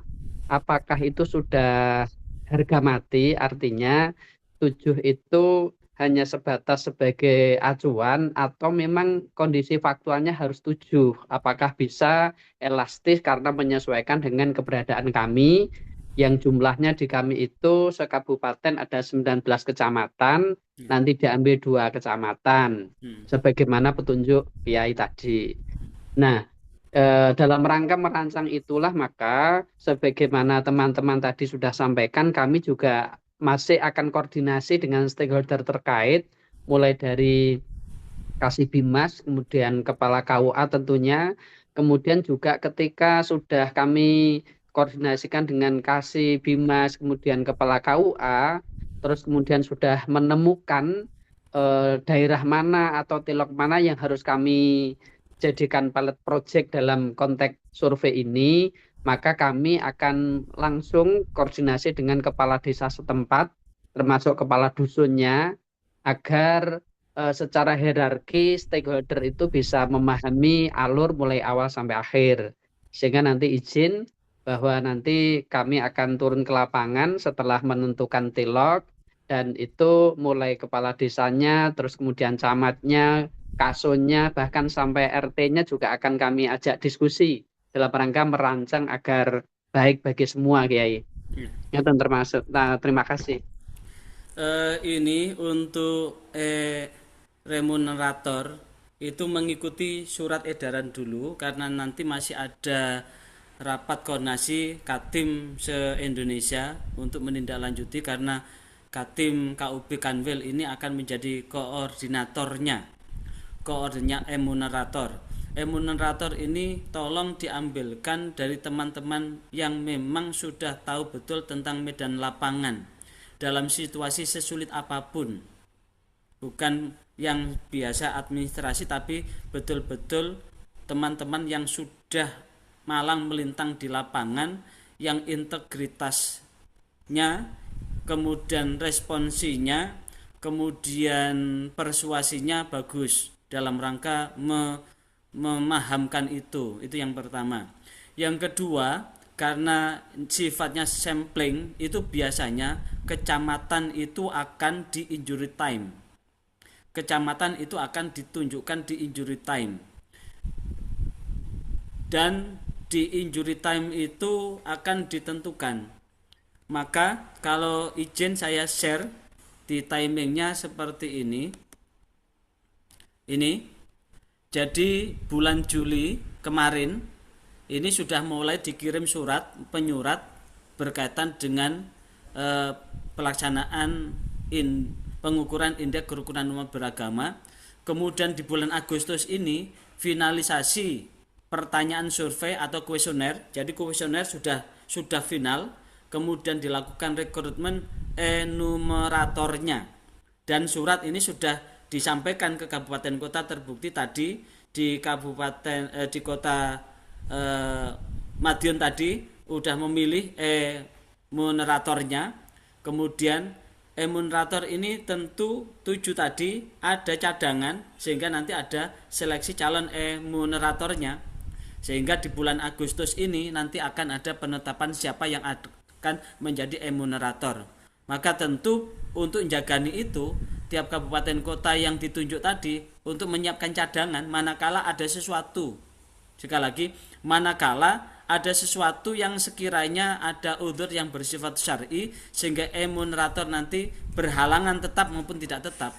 apakah itu sudah harga mati? Artinya 7 itu hanya sebatas sebagai acuan atau memang kondisi faktualnya harus 7? Apakah bisa elastis karena menyesuaikan dengan keberadaan kami yang jumlahnya di kami itu sekabupaten ada 19 kecamatan, nanti diambil 2 kecamatan sebagaimana petunjuk Kiai tadi. Nah, dalam rangka merancang itulah maka sebagaimana teman-teman tadi sudah sampaikan, kami juga masih akan koordinasi dengan stakeholder terkait, mulai dari Kasibimas, kemudian Kepala KUA tentunya, kemudian juga ketika sudah kami koordinasikan dengan Kasibimas, kemudian Kepala KUA, terus kemudian sudah menemukan daerah mana atau tilok mana yang harus kami jadikan pilot project dalam konteks survei ini, maka kami akan langsung koordinasi dengan kepala desa setempat, termasuk kepala dusunnya, agar secara hierarki stakeholder itu bisa memahami alur mulai awal sampai akhir. Sehingga nanti izin bahwa nanti kami akan turun ke lapangan setelah menentukan tilok, dan itu mulai kepala desanya, terus kemudian camatnya, kasonya, bahkan sampai RT-nya juga akan kami ajak diskusi dalam rangka merancang agar baik bagi semua, Kiai. Itu termasuk. Nah, terima kasih. Ini untuk remunerator itu mengikuti surat edaran dulu karena nanti masih ada rapat koordinasi Katim se-Indonesia untuk menindaklanjuti, karena Katim KUB Kanwil ini akan menjadi koordinatornya emunerator. Emunerator ini tolong diambilkan dari teman-teman yang memang sudah tahu betul tentang medan lapangan dalam situasi sesulit apapun, bukan yang biasa administrasi, tapi betul-betul teman-teman yang sudah malang melintang di lapangan, yang integritasnya, kemudian responsinya, kemudian persuasinya bagus dalam rangka memahamkan itu yang pertama. Yang kedua, karena sifatnya sampling, itu biasanya kecamatan itu akan di injury time. Kecamatan itu akan ditunjukkan di injury time. Dan di injury time itu akan ditentukan. Maka kalau izin saya share di timingnya seperti ini. Jadi bulan Juli kemarin ini sudah mulai dikirim penyurat berkaitan dengan pelaksanaan pengukuran indeks kerukunan umat beragama. Kemudian di bulan Agustus ini finalisasi pertanyaan survei atau kuesioner. Jadi kuesioner sudah final. Kemudian dilakukan rekrutmen enumeratornya. Dan surat ini sudah disampaikan ke kabupaten kota, terbukti tadi di kota Madiun tadi udah memilih moderatornya. Kemudian moderator ini tentu 7 tadi ada cadangan sehingga nanti ada seleksi calon moderatornya, sehingga di bulan Agustus ini nanti akan ada penetapan siapa yang akan menjadi moderator. Maka tentu untuk menjagani itu, tiap kabupaten kota yang ditunjuk tadi untuk menyiapkan cadangan manakala ada sesuatu. Sekali lagi, manakala ada sesuatu yang sekiranya ada udzur yang bersifat syar'i sehingga moderator nanti berhalangan tetap maupun tidak tetap.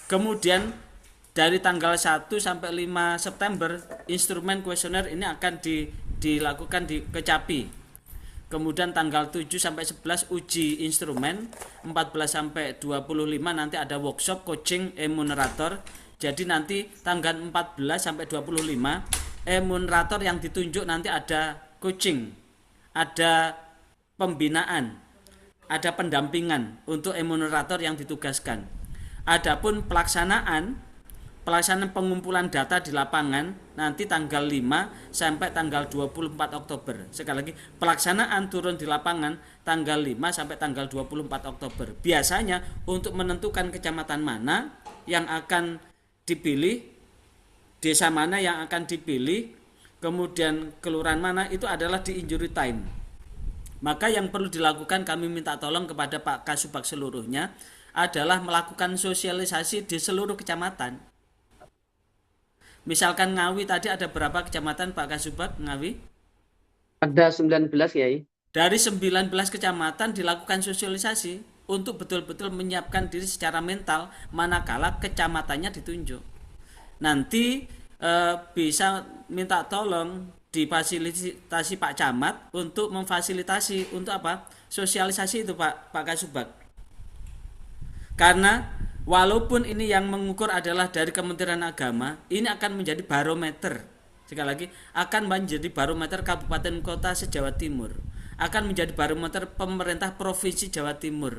Kemudian dari tanggal 1 sampai 5 September instrumen kuesioner ini akan dilakukan di Kecapi. Kemudian tanggal 7 sampai 11 uji instrumen, 14 sampai 25 nanti ada workshop coaching moderator. Jadi nanti tanggal 14 sampai 25 moderator yang ditunjuk nanti ada coaching, ada pembinaan, ada pendampingan untuk moderator yang ditugaskan. Adapun pelaksanaan pengumpulan data di lapangan nanti tanggal 5 sampai tanggal 24 Oktober. Sekali lagi, pelaksanaan turun di lapangan tanggal 5 sampai tanggal 24 Oktober. Biasanya untuk menentukan kecamatan mana yang akan dipilih, desa mana yang akan dipilih, kemudian kelurahan mana, itu adalah di injury time. Maka yang perlu dilakukan, kami minta tolong kepada Pak Kasubag seluruhnya, adalah melakukan sosialisasi di seluruh kecamatan. Misalkan Ngawi tadi ada berapa kecamatan Pak Kasubag Ngawi? Ada 19 ya. Dari 19 kecamatan dilakukan sosialisasi untuk betul-betul menyiapkan diri secara mental manakala kecamatannya ditunjuk. Nanti bisa minta tolong difasilitasi Pak Camat untuk memfasilitasi untuk apa? Sosialisasi itu Pak Kasubag. Karena walaupun ini yang mengukur adalah dari Kementerian Agama, ini akan menjadi barometer. Sekali lagi, akan menjadi barometer kabupaten kota se-Jawa Timur. Akan menjadi barometer pemerintah provinsi Jawa Timur.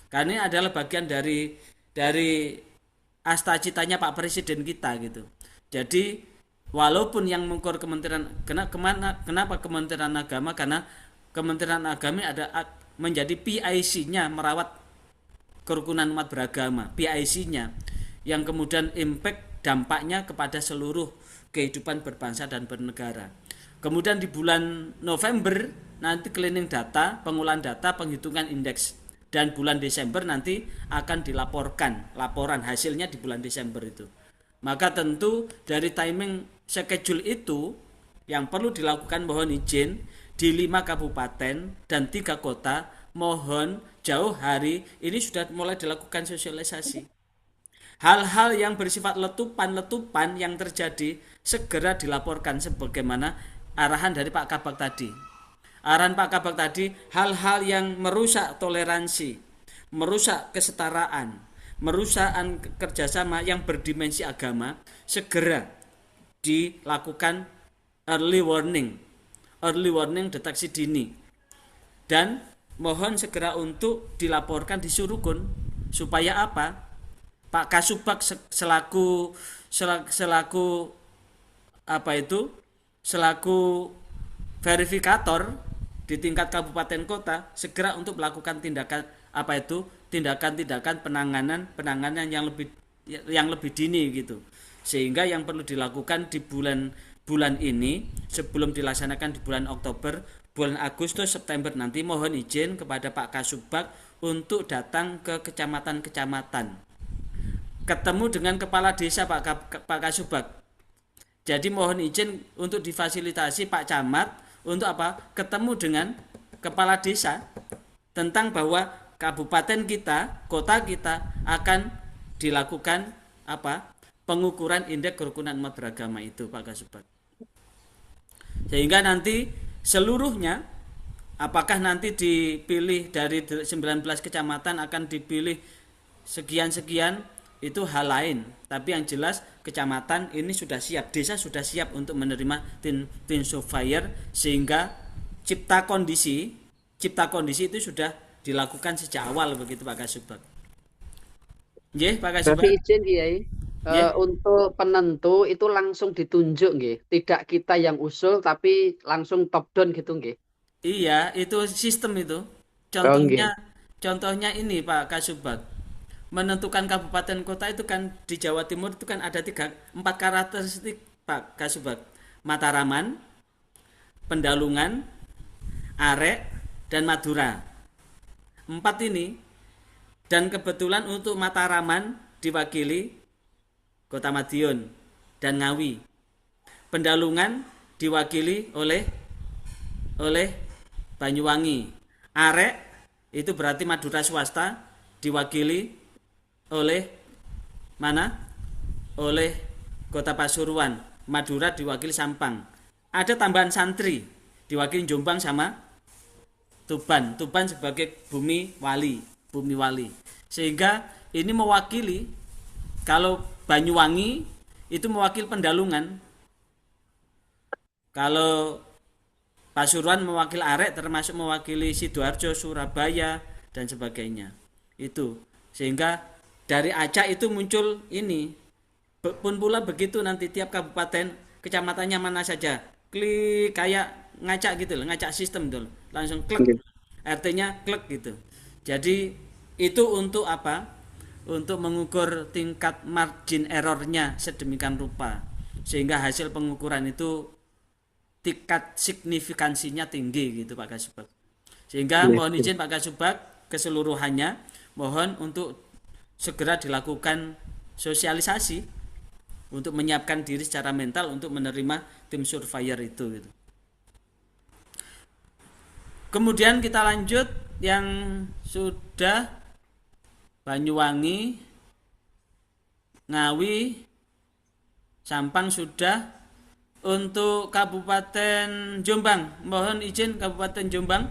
Karena ini adalah bagian dari asta-citanya Pak Presiden kita gitu. Jadi walaupun yang mengukur Kementerian, kenapa Kementerian Agama? Karena Kementerian Agama ada menjadi PIC-nya, merawat kerukunan umat beragama, PIC-nya, yang kemudian impact dampaknya kepada seluruh kehidupan berbangsa dan bernegara. Kemudian di bulan November nanti cleaning data, pengolahan data, penghitungan indeks, dan bulan Desember nanti akan dilaporkan laporan hasilnya di bulan Desember itu. Maka tentu dari timing schedule itu yang perlu dilakukan, mohon izin di 5 kabupaten dan 3 kota, mohon jauh hari ini sudah mulai dilakukan sosialisasi. Hal-hal yang bersifat letupan yang terjadi segera dilaporkan sebagaimana arahan dari Pak Kabag tadi. Arahan Pak Kabag tadi, hal-hal yang merusak toleransi, merusak kesetaraan, merusak kerjasama yang berdimensi agama, segera dilakukan early warning deteksi dini. Dan mohon segera untuk dilaporkan di Surukun, supaya apa? Pak Kasubag selaku verifikator di tingkat kabupaten kota segera untuk melakukan tindakan penanganan yang lebih dini gitu. Sehingga yang perlu dilakukan di bulan ini, sebelum dilaksanakan di bulan Oktober, bulan Agustus, September nanti, mohon izin kepada Pak Kasubag untuk datang ke kecamatan-kecamatan, ketemu dengan kepala desa Pak Kasubag. Jadi mohon izin untuk difasilitasi Pak Camat untuk apa? Ketemu dengan kepala desa tentang bahwa kabupaten kita, kota kita akan dilakukan apa? Pengukuran indeks kerukunan umat beragama itu, Pak Kasubag. Sehingga nanti seluruhnya, apakah nanti dipilih dari 19 kecamatan akan dipilih sekian-sekian, itu hal lain. Tapi yang jelas kecamatan ini sudah siap, desa sudah siap untuk menerima tim surveyor, sehingga cipta kondisi itu sudah dilakukan sejak awal begitu Pak Kasubag. Nggih, Pak Kasubag. Berarti izin Kiai. Untuk penentu itu langsung ditunjuk nggih. Tidak kita yang usul tapi langsung top down gitu nggih. Iya, itu sistem itu. nggih. Contohnya ini Pak Kasubag. Menentukan kabupaten kota itu kan di Jawa Timur itu kan ada 4 karakteristik Pak Kasubag. Mataraman, Pendalungan, Arek, dan Madura. 4 ini. Dan kebetulan untuk Mataraman diwakili Kota Madiun dan Ngawi. Pendalungan diwakili oleh Banyuwangi. Arek itu berarti Madura swasta, diwakili oleh mana? Oleh Kota Pasuruan. Madura diwakili Sampang. Ada tambahan santri, diwakili Jombang sama Tuban. Tuban sebagai bumi wali. Sehingga ini mewakili, kalau Banyuwangi itu mewakili Pendalungan, kalau Pasuruan mewakili Arek, termasuk mewakili Sidoarjo, Surabaya, dan sebagainya. Itu sehingga dari acak itu muncul ini. Pun pula begitu nanti tiap kabupaten, kecamatannya mana saja, klik kayak ngacak gitu loh, ngacak sistem tuh, langsung klik, RT-nya klik gitu. Jadi itu untuk apa? Untuk mengukur tingkat margin errornya sedemikian rupa, sehingga hasil pengukuran itu tingkat signifikansinya tinggi gitu Pak Kasubag. Sehingga mohon izin Pak Kasubag, keseluruhannya mohon untuk segera dilakukan sosialisasi untuk menyiapkan diri secara mental untuk menerima tim surveyor itu gitu. Kemudian kita lanjut yang sudah Banyuwangi, Ngawi, Sampang sudah. Untuk Kabupaten Jombang, mohon izin Kabupaten Jombang.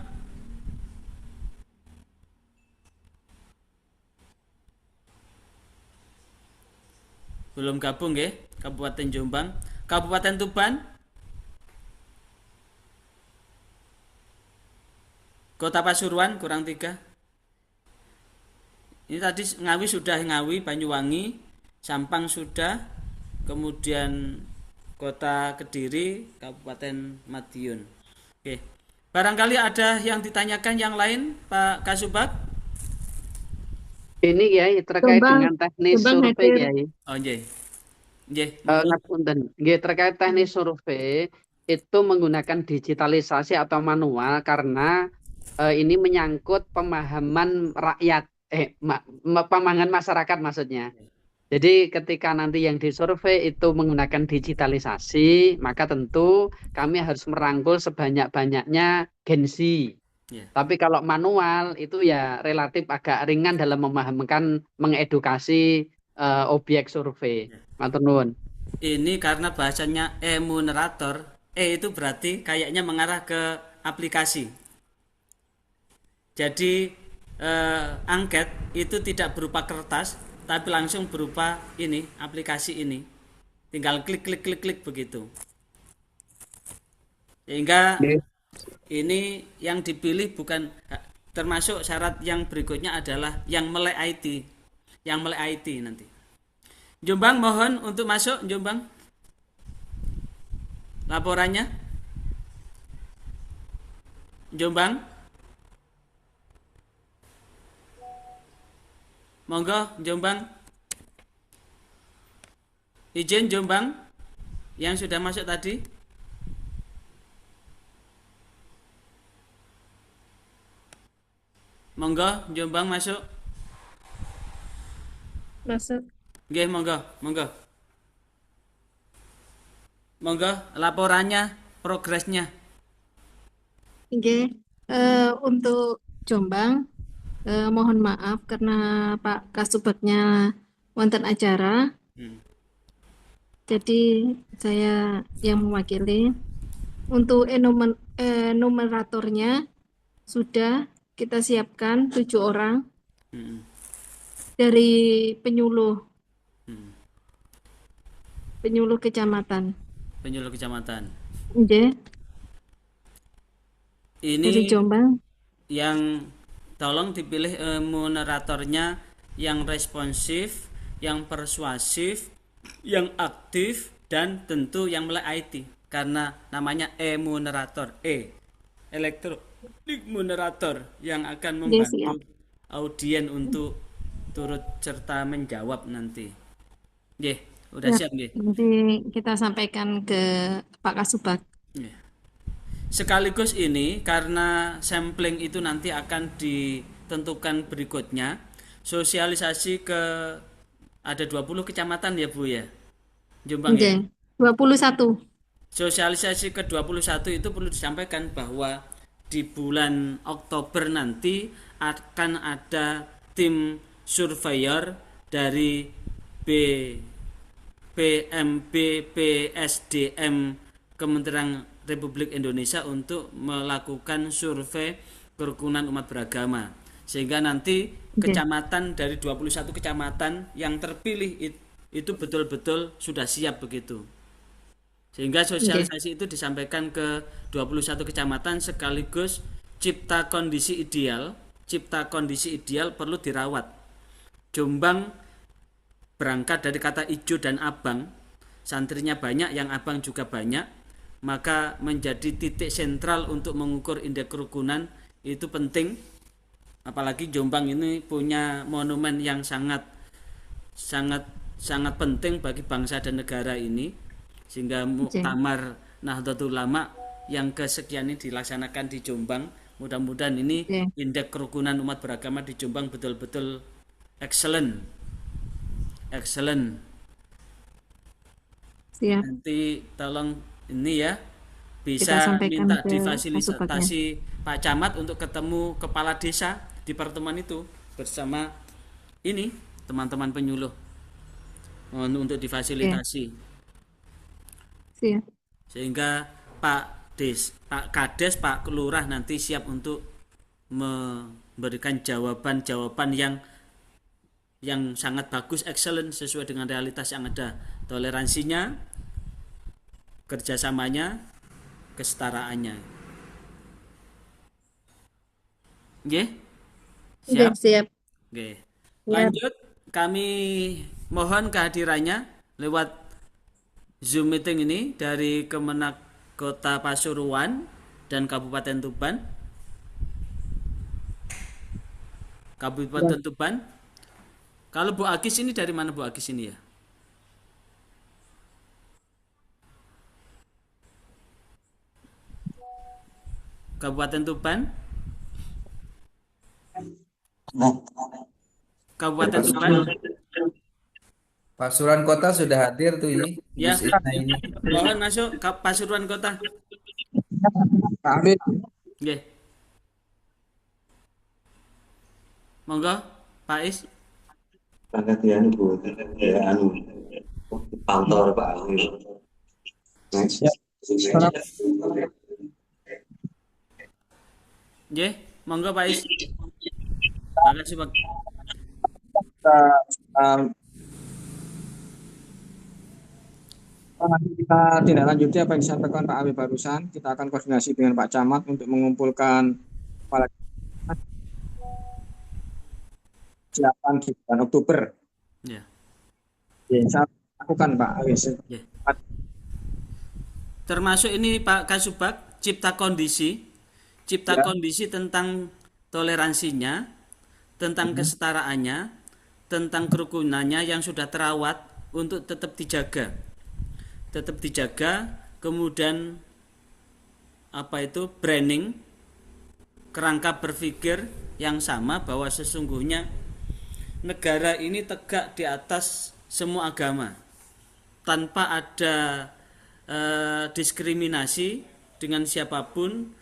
Belum gabung ya, Kabupaten Jombang. Kabupaten Tuban, Kota Pasuruan kurang 3. Ini tadi Ngawi sudah, Ngawi, Banyuwangi, Sampang sudah, kemudian Kota Kediri, Kabupaten Madiun. Oke. Barangkali ada yang ditanyakan yang lain, Pak Kasubag? Ini ya terkait dengan teknis survei ya. Oh nggih. Nggih. Nggih, terkait teknis survei itu menggunakan digitalisasi atau manual karena ini menyangkut pemahaman rakyat, pemahaman masyarakat maksudnya. Jadi ketika nanti yang disurvei itu menggunakan digitalisasi, maka tentu kami harus merangkul sebanyak-banyaknya Gen Z. Tapi kalau manual itu ya relatif agak ringan dalam mengedukasi objek survei. Matur nuwun. Ini karena bahasanya emunerator, itu berarti kayaknya mengarah ke aplikasi. Jadi angket itu tidak berupa kertas, tapi langsung berupa ini, aplikasi ini. Tinggal klik begitu. Sehingga ini yang dipilih bukan, termasuk syarat yang berikutnya adalah yang melek IT. Yang melek IT nanti. Jombang mohon untuk masuk, Jombang. Laporannya. Jombang. Monggo Jombang. Izin Jombang yang sudah masuk tadi. Monggo Jombang masuk. Masuk. Nggih, monggo, monggo. Monggo laporannya, progresnya. Oke. Untuk Jombang, mohon maaf karena Pak Kasubagnya wonten acara. Hmm. Jadi saya yang mewakili. Untuk enumeratornya sudah kita siapkan 7 orang Hmm. dari penyuluh Hmm. kecamatan. Penyuluh kecamatan. Oke. Dari Ini Jombang. yang tolong dipilih moderatornya yang responsif, yang persuasif, yang aktif, dan tentu yang melek IT karena namanya moderator, elektronik moderator yang akan Oke, siap. membantu audien untuk turut serta menjawab nanti. Nggih, udah Ya, siap nggih? nanti kita sampaikan ke Pak Kasubag. Nggih. Sekaligus ini karena sampling itu nanti akan ditentukan berikutnya, sosialisasi ke ada 20 kecamatan ya Bu ya, Jombang ya. Oke. 21. Sosialisasi ke-21 itu perlu disampaikan bahwa di bulan Oktober nanti akan ada tim surveyor dari PSDM Kementerian Republik Indonesia untuk melakukan survei kerukunan umat beragama. Sehingga nanti kecamatan dari 21 kecamatan yang terpilih itu betul-betul sudah siap begitu. Sehingga sosialisasi itu disampaikan ke 21 kecamatan sekaligus cipta kondisi ideal perlu dirawat. Jombang berangkat dari kata ijo dan abang, santrinya banyak, yang abang juga banyak, maka menjadi titik sentral untuk mengukur indeks kerukunan itu penting. Apalagi Jombang ini punya monumen yang sangat penting bagi bangsa dan negara ini, sehingga Muktamar Nahdlatul Ulama yang kesekian ini dilaksanakan di Jombang. Mudah-mudahan ini indeks kerukunan umat beragama di Jombang betul-betul excellent. Siap. Nanti tolong ini ya, Kita bisa sampaikan minta ke difasilitasi Pak Camat untuk ketemu kepala desa di pertemuan itu bersama ini teman-teman penyuluh untuk difasilitasi. Siap. Sehingga Pak Kades, Pak Kelurah nanti siap untuk memberikan jawaban-jawaban yang sangat bagus, excellent, sesuai dengan realitas yang ada, toleransinya, kerjasamanya, kesetaraannya. Oke? Siap? Siap. Oke. Lanjut, kami mohon kehadirannya lewat Zoom meeting ini dari Kemenak Kota Pasuruan dan Kabupaten Tuban. Kabupaten Tuban. Kalau Bu Agis ini dari mana Bu Agis ini ya? Kabupaten Tuban. Kabupaten Tuban. Pasuruan Kota sudah hadir tuh ini. Ya, Gus Ina ini. mohon masuk ke Pasuruan Kota. Amin. Nggih. Monggo, Pak Is. Perhatian Bu, ya pantau Pak. Nggih, monggo Pak Is. Makasih Pak. Nanti kita tindak lanjuti apa yang disampaikan Pak Awi barusan. Kita akan koordinasi dengan Pak Camat untuk mengumpulkan kepala 8 di bulan Oktober. Ya. Saya lakukan Pak Awi. Ya. Termasuk ini Pak Kasubag, cipta kondisi tentang toleransinya, tentang kesetaraannya, tentang kerukunannya yang sudah terawat untuk tetap dijaga, kemudian branding, kerangka berpikir yang sama bahwa sesungguhnya negara ini tegak di atas semua agama tanpa ada diskriminasi dengan siapapun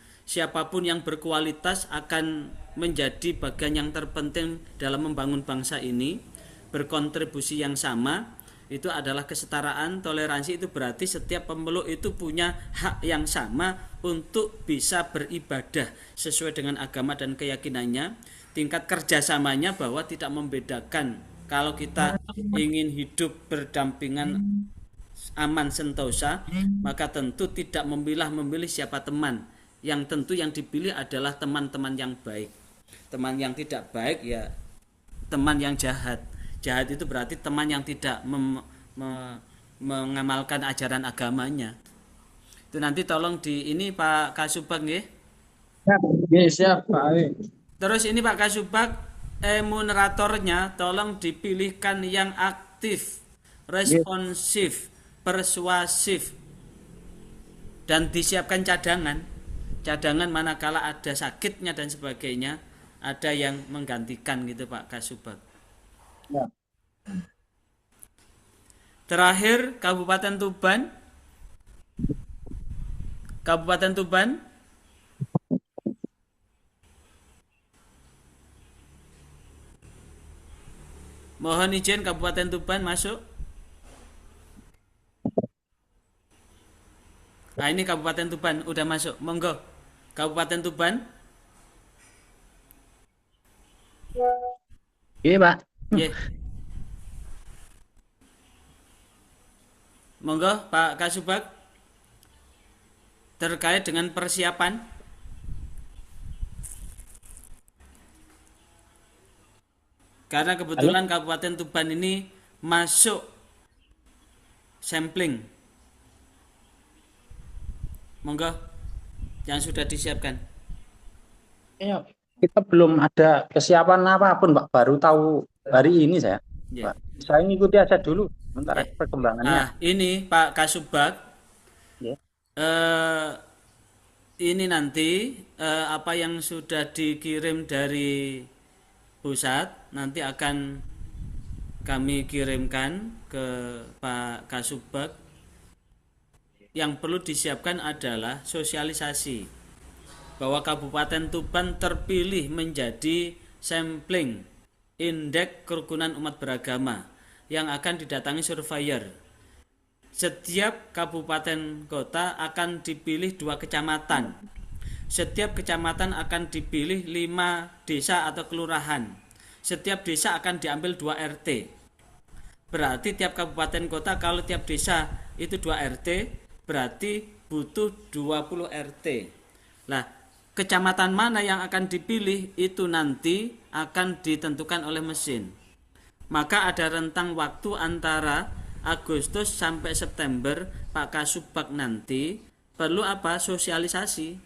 yang berkualitas akan menjadi bagian yang terpenting dalam membangun bangsa ini, berkontribusi yang sama. Itu adalah kesetaraan. Toleransi itu berarti setiap pemeluk itu punya hak yang sama untuk bisa beribadah sesuai dengan agama dan keyakinannya. Tingkat kerjasamanya bahwa tidak membedakan. Kalau kita ingin hidup berdampingan aman sentosa, maka tentu tidak memilih siapa teman. Yang tentu yang dipilih adalah teman-teman yang baik. Teman yang tidak baik ya teman yang jahat. Jahat itu berarti teman yang tidak mengamalkan ajaran agamanya. Itu nanti tolong ini Pak Kasubag nggih. Siap Pak Awi. Terus ini Pak Kasubag, moderatornya tolong dipilihkan yang aktif, responsif, persuasif, dan disiapkan cadangan manakala ada sakitnya dan sebagainya, ada yang menggantikan gitu Pak Kasubag. Ya. Terakhir Kabupaten Tuban. Mohon izin Kabupaten Tuban masuk. Nah ini Kabupaten Tuban udah masuk. Monggo Kabupaten Tuban. Iya Pak. Yeah. Monggo Pak Kasubag, terkait dengan persiapan. Karena kebetulan Kabupaten Tuban ini masuk sampling. Monggo yang sudah disiapkan. Iya, kita belum ada kesiapan apapun Pak, baru tahu hari ini saya. Yeah. Pak, saya ngikuti aja dulu sementara perkembangannya. Nah, ini Pak Kasubag. Yeah. Ini nanti apa yang sudah dikirim dari pusat nanti akan kami kirimkan ke Pak Kasubag. Yang perlu disiapkan adalah sosialisasi bahwa Kabupaten Tuban terpilih menjadi sampling indeks kerukunan umat beragama yang akan didatangi surveyor. Setiap kabupaten kota akan dipilih 2 kecamatan. Setiap kecamatan akan dipilih 5 desa atau kelurahan. Setiap desa akan diambil 2 RT. Berarti tiap kabupaten kota kalau tiap desa itu 2 RT, berarti butuh 20 RT. Nah, kecamatan mana yang akan dipilih itu nanti akan ditentukan oleh mesin. Maka ada rentang waktu antara Agustus sampai September. Pak Kasubag nanti perlu sosialisasi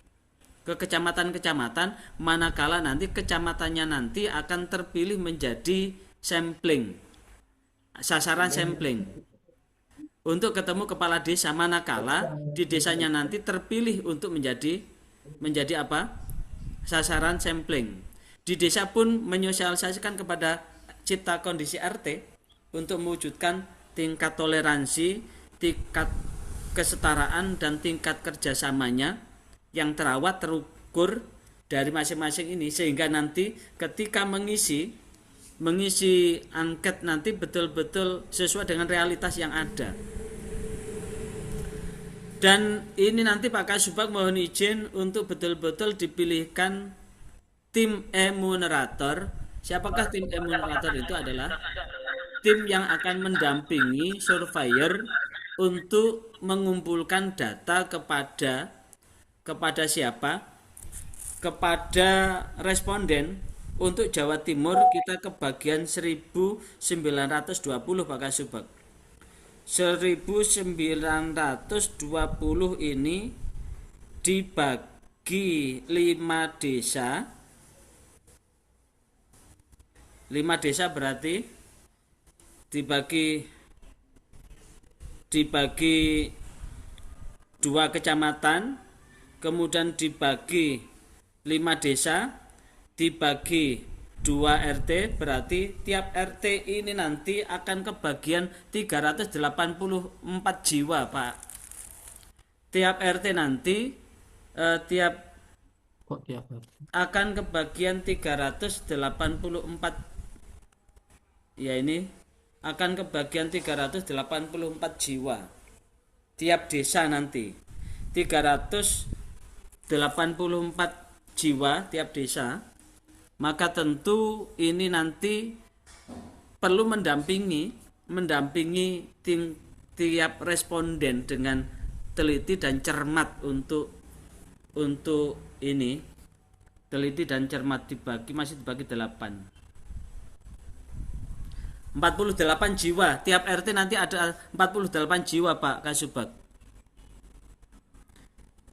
ke kecamatan-kecamatan, manakala nanti kecamatannya nanti akan terpilih menjadi sampling, sasaran sampling untuk ketemu kepala desa, manakala di desanya nanti terpilih untuk menjadi sasaran sampling. Di desa pun menyosialisasikan kepada cipta kondisi RT untuk mewujudkan tingkat toleransi, tingkat kesetaraan, dan tingkat kerjasamanya yang terawat, terukur dari masing-masing ini, sehingga nanti ketika mengisi angket nanti betul-betul sesuai dengan realitas yang ada. Dan ini nanti Pak Kasubag mohon izin untuk betul-betul dipilihkan tim e-moderator. Siapakah tim e-moderator? Itu adalah tim yang akan mendampingi surveyor untuk mengumpulkan data kepada siapa? Kepada responden. Untuk Jawa Timur kita kebagian 1920 Pak Kasubag. 1920 ini dibagi 5 desa. 5 desa berarti dibagi dibagi 2 kecamatan, kemudian dibagi 5 desa, dibagi 2 RT, berarti tiap RT ini nanti akan kebagian 384 jiwa, Pak. Tiap RT nanti akan kebagian 384, ya ini akan kebagian 384 jiwa. Tiap desa nanti 384 jiwa tiap desa, maka tentu ini nanti perlu mendampingi tiap responden dengan teliti dan cermat untuk ini. Teliti dan cermat masih dibagi 48 jiwa. Tiap RT nanti ada 48 jiwa, Pak Kasubag.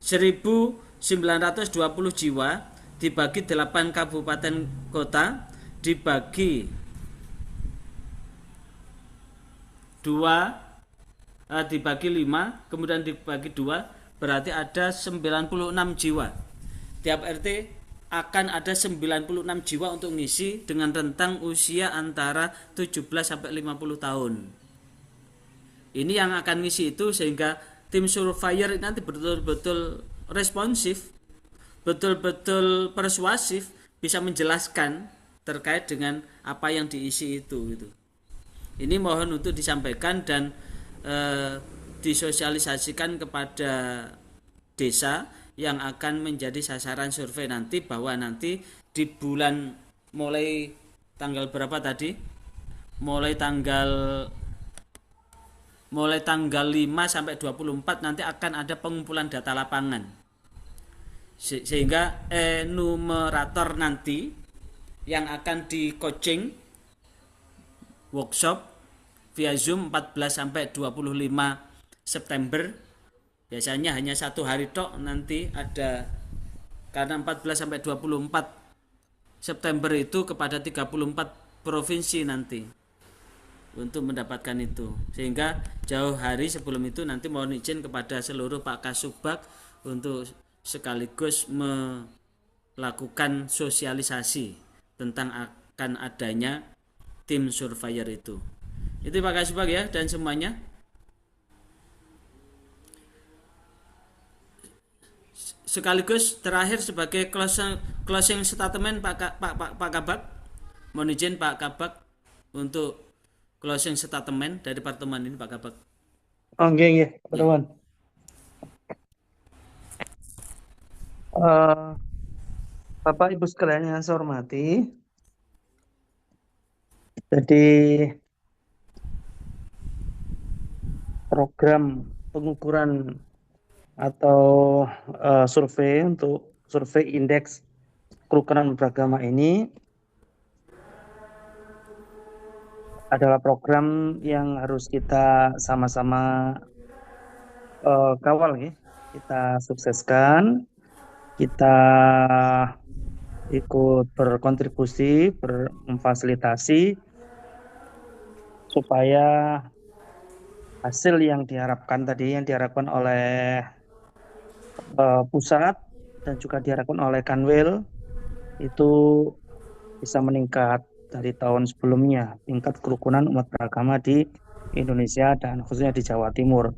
1920 jiwa dibagi 8 kabupaten kota, dibagi 5, kemudian dibagi 2, berarti ada 96 jiwa. Tiap RT akan ada 96 jiwa untuk ngisi dengan rentang usia antara 17 sampai 50 tahun. Ini yang akan ngisi itu, sehingga tim surveyor nanti betul-betul responsif, betul-betul persuasif, bisa menjelaskan terkait dengan apa yang diisi itu gitu. Ini mohon untuk disampaikan dan disosialisasikan kepada desa yang akan menjadi sasaran survei nanti, bahwa nanti di bulan mulai tanggal berapa tadi? Mulai tanggal 5 sampai 24 nanti akan ada pengumpulan data lapangan. Sehingga enumerator nanti yang akan di coaching workshop via Zoom 14 sampai 25 September. Biasanya hanya 1 hari tok nanti ada, karena 14 sampai 24 September itu kepada 34 provinsi nanti untuk mendapatkan itu. Sehingga jauh hari sebelum itu nanti mohon izin kepada seluruh Pak Kasubag untuk sekaligus melakukan sosialisasi tentang akan adanya tim surveyor itu. Itu Pak Kasubag ya, dan semuanya. Sekaligus terakhir sebagai closing statement Pak Kabag, mohon izin Pak Kabag untuk closing statement dari pertemuan ini, Pak Kabag. Nggih, pertemuan. Bapak Ibu sekalian yang saya hormati, jadi program pengukuran atau survei untuk survei indeks kerukunan beragama ini adalah program yang harus kita sama-sama kawal ya. Kita sukseskan, kita ikut berkontribusi, memfasilitasi supaya hasil yang diharapkan tadi, yang diharapkan oleh pusat dan juga diharapkan oleh Kanwil itu bisa meningkat dari tahun sebelumnya, tingkat kerukunan umat beragama di Indonesia dan khususnya di Jawa Timur.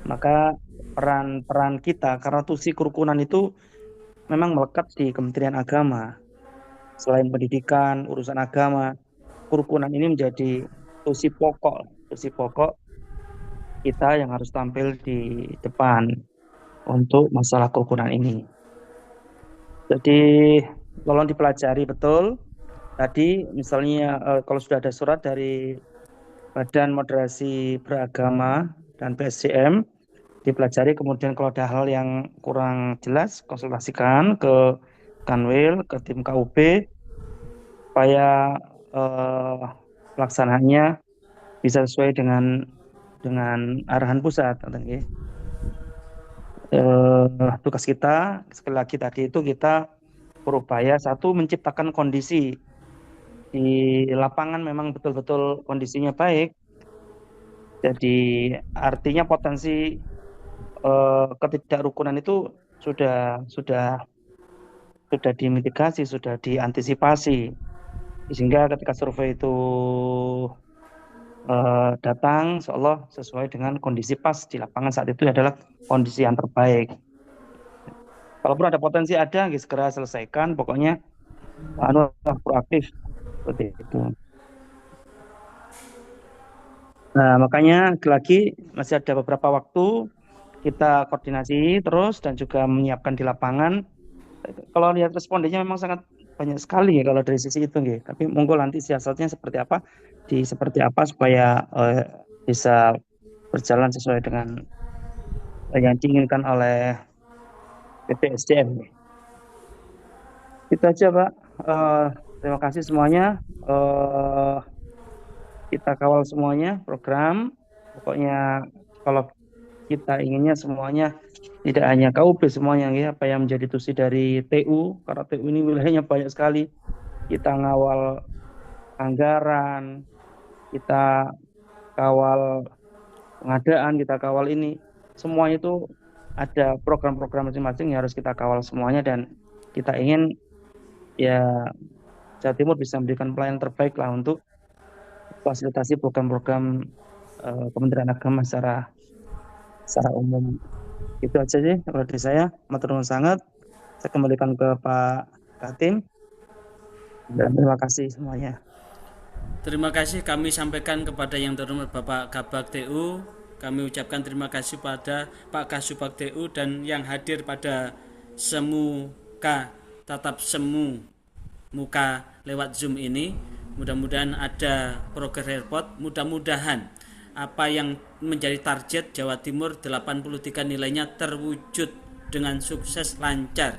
Maka peran kita, karena tusi kerukunan itu memang melekat di Kementerian Agama. Selain pendidikan, urusan agama, kerukunan ini menjadi tusi pokok kita yang harus tampil di depan untuk masalah kerukunan ini. Jadi tolong dipelajari betul. Tadi misalnya kalau sudah ada surat dari Badan Moderasi Beragama dan PSCM, dipelajari, kemudian kalau ada hal yang kurang jelas konsultasikan ke Kanwil, ke tim KUB, supaya pelaksanaannya bisa sesuai dengan arahan pusat. Tugas kita sekali lagi tadi itu kita berupaya satu menciptakan kondisi di lapangan memang betul-betul kondisinya baik, Jadi artinya potensi ketidakrukunan itu sudah dimitigasi, sudah diantisipasi, sehingga ketika survei itu datang, insyaallah sesuai dengan kondisi pas di lapangan saat itu adalah kondisi yang terbaik. Kalaupun ada potensi ada, segera selesaikan. Pokoknya proaktif seperti itu. Nah, makanya lagi masih ada beberapa waktu kita koordinasi terus dan juga menyiapkan di lapangan. Kalau lihat respondennya memang sangat banyak sekali ya kalau dari sisi itu nggih. Tapi monggo nanti siasatnya seperti apa supaya bisa berjalan sesuai dengan yang diinginkan oleh BPSDM. Itu aja, Pak. Terima kasih semuanya. Kita kawal semuanya program. Pokoknya kalau kita inginnya semuanya tidak hanya KUB semuanya ya, apa yang menjadi tusi dari TU, karena TU ini wilayahnya banyak sekali. Kita ngawal anggaran, kita kawal pengadaan, kita kawal ini. Semua itu ada program-program masing-masing yang harus kita kawal semuanya, dan kita ingin ya Jawa Timur bisa memberikan pelayanan terbaik lah untuk fasilitasi program-program Kementerian Agama secara umum. Itu aja sih kalau dari saya. Matur nuwun sangat. Saya kembalikan ke Pak Katim. Dan terima kasih semuanya. Terima kasih kami sampaikan kepada yang terhormat Bapak Kabag TU. Kami ucapkan terima kasih pada Pak Kasubag TU dan yang hadir pada tatap semu muka lewat Zoom ini. Mudah-mudahan ada progress report. Mudah-mudahan apa yang menjadi target Jawa Timur 83 nilainya terwujud dengan sukses lancar.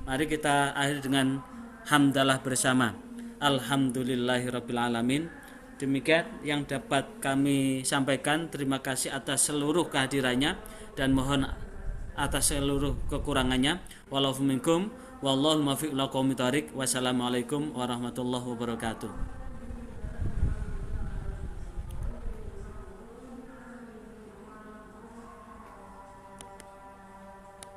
Mari kita akhiri dengan hamdalah bersama. Alhamdulillahirrabbilalamin. Demikian yang dapat kami sampaikan. Terima kasih atas seluruh kehadirannya dan mohon atas seluruh kekurangannya. Wallahu minkum wallahu muwaffiq ila aqwamit thoriq. Wassalamualaikum warahmatullahi wabarakatuh.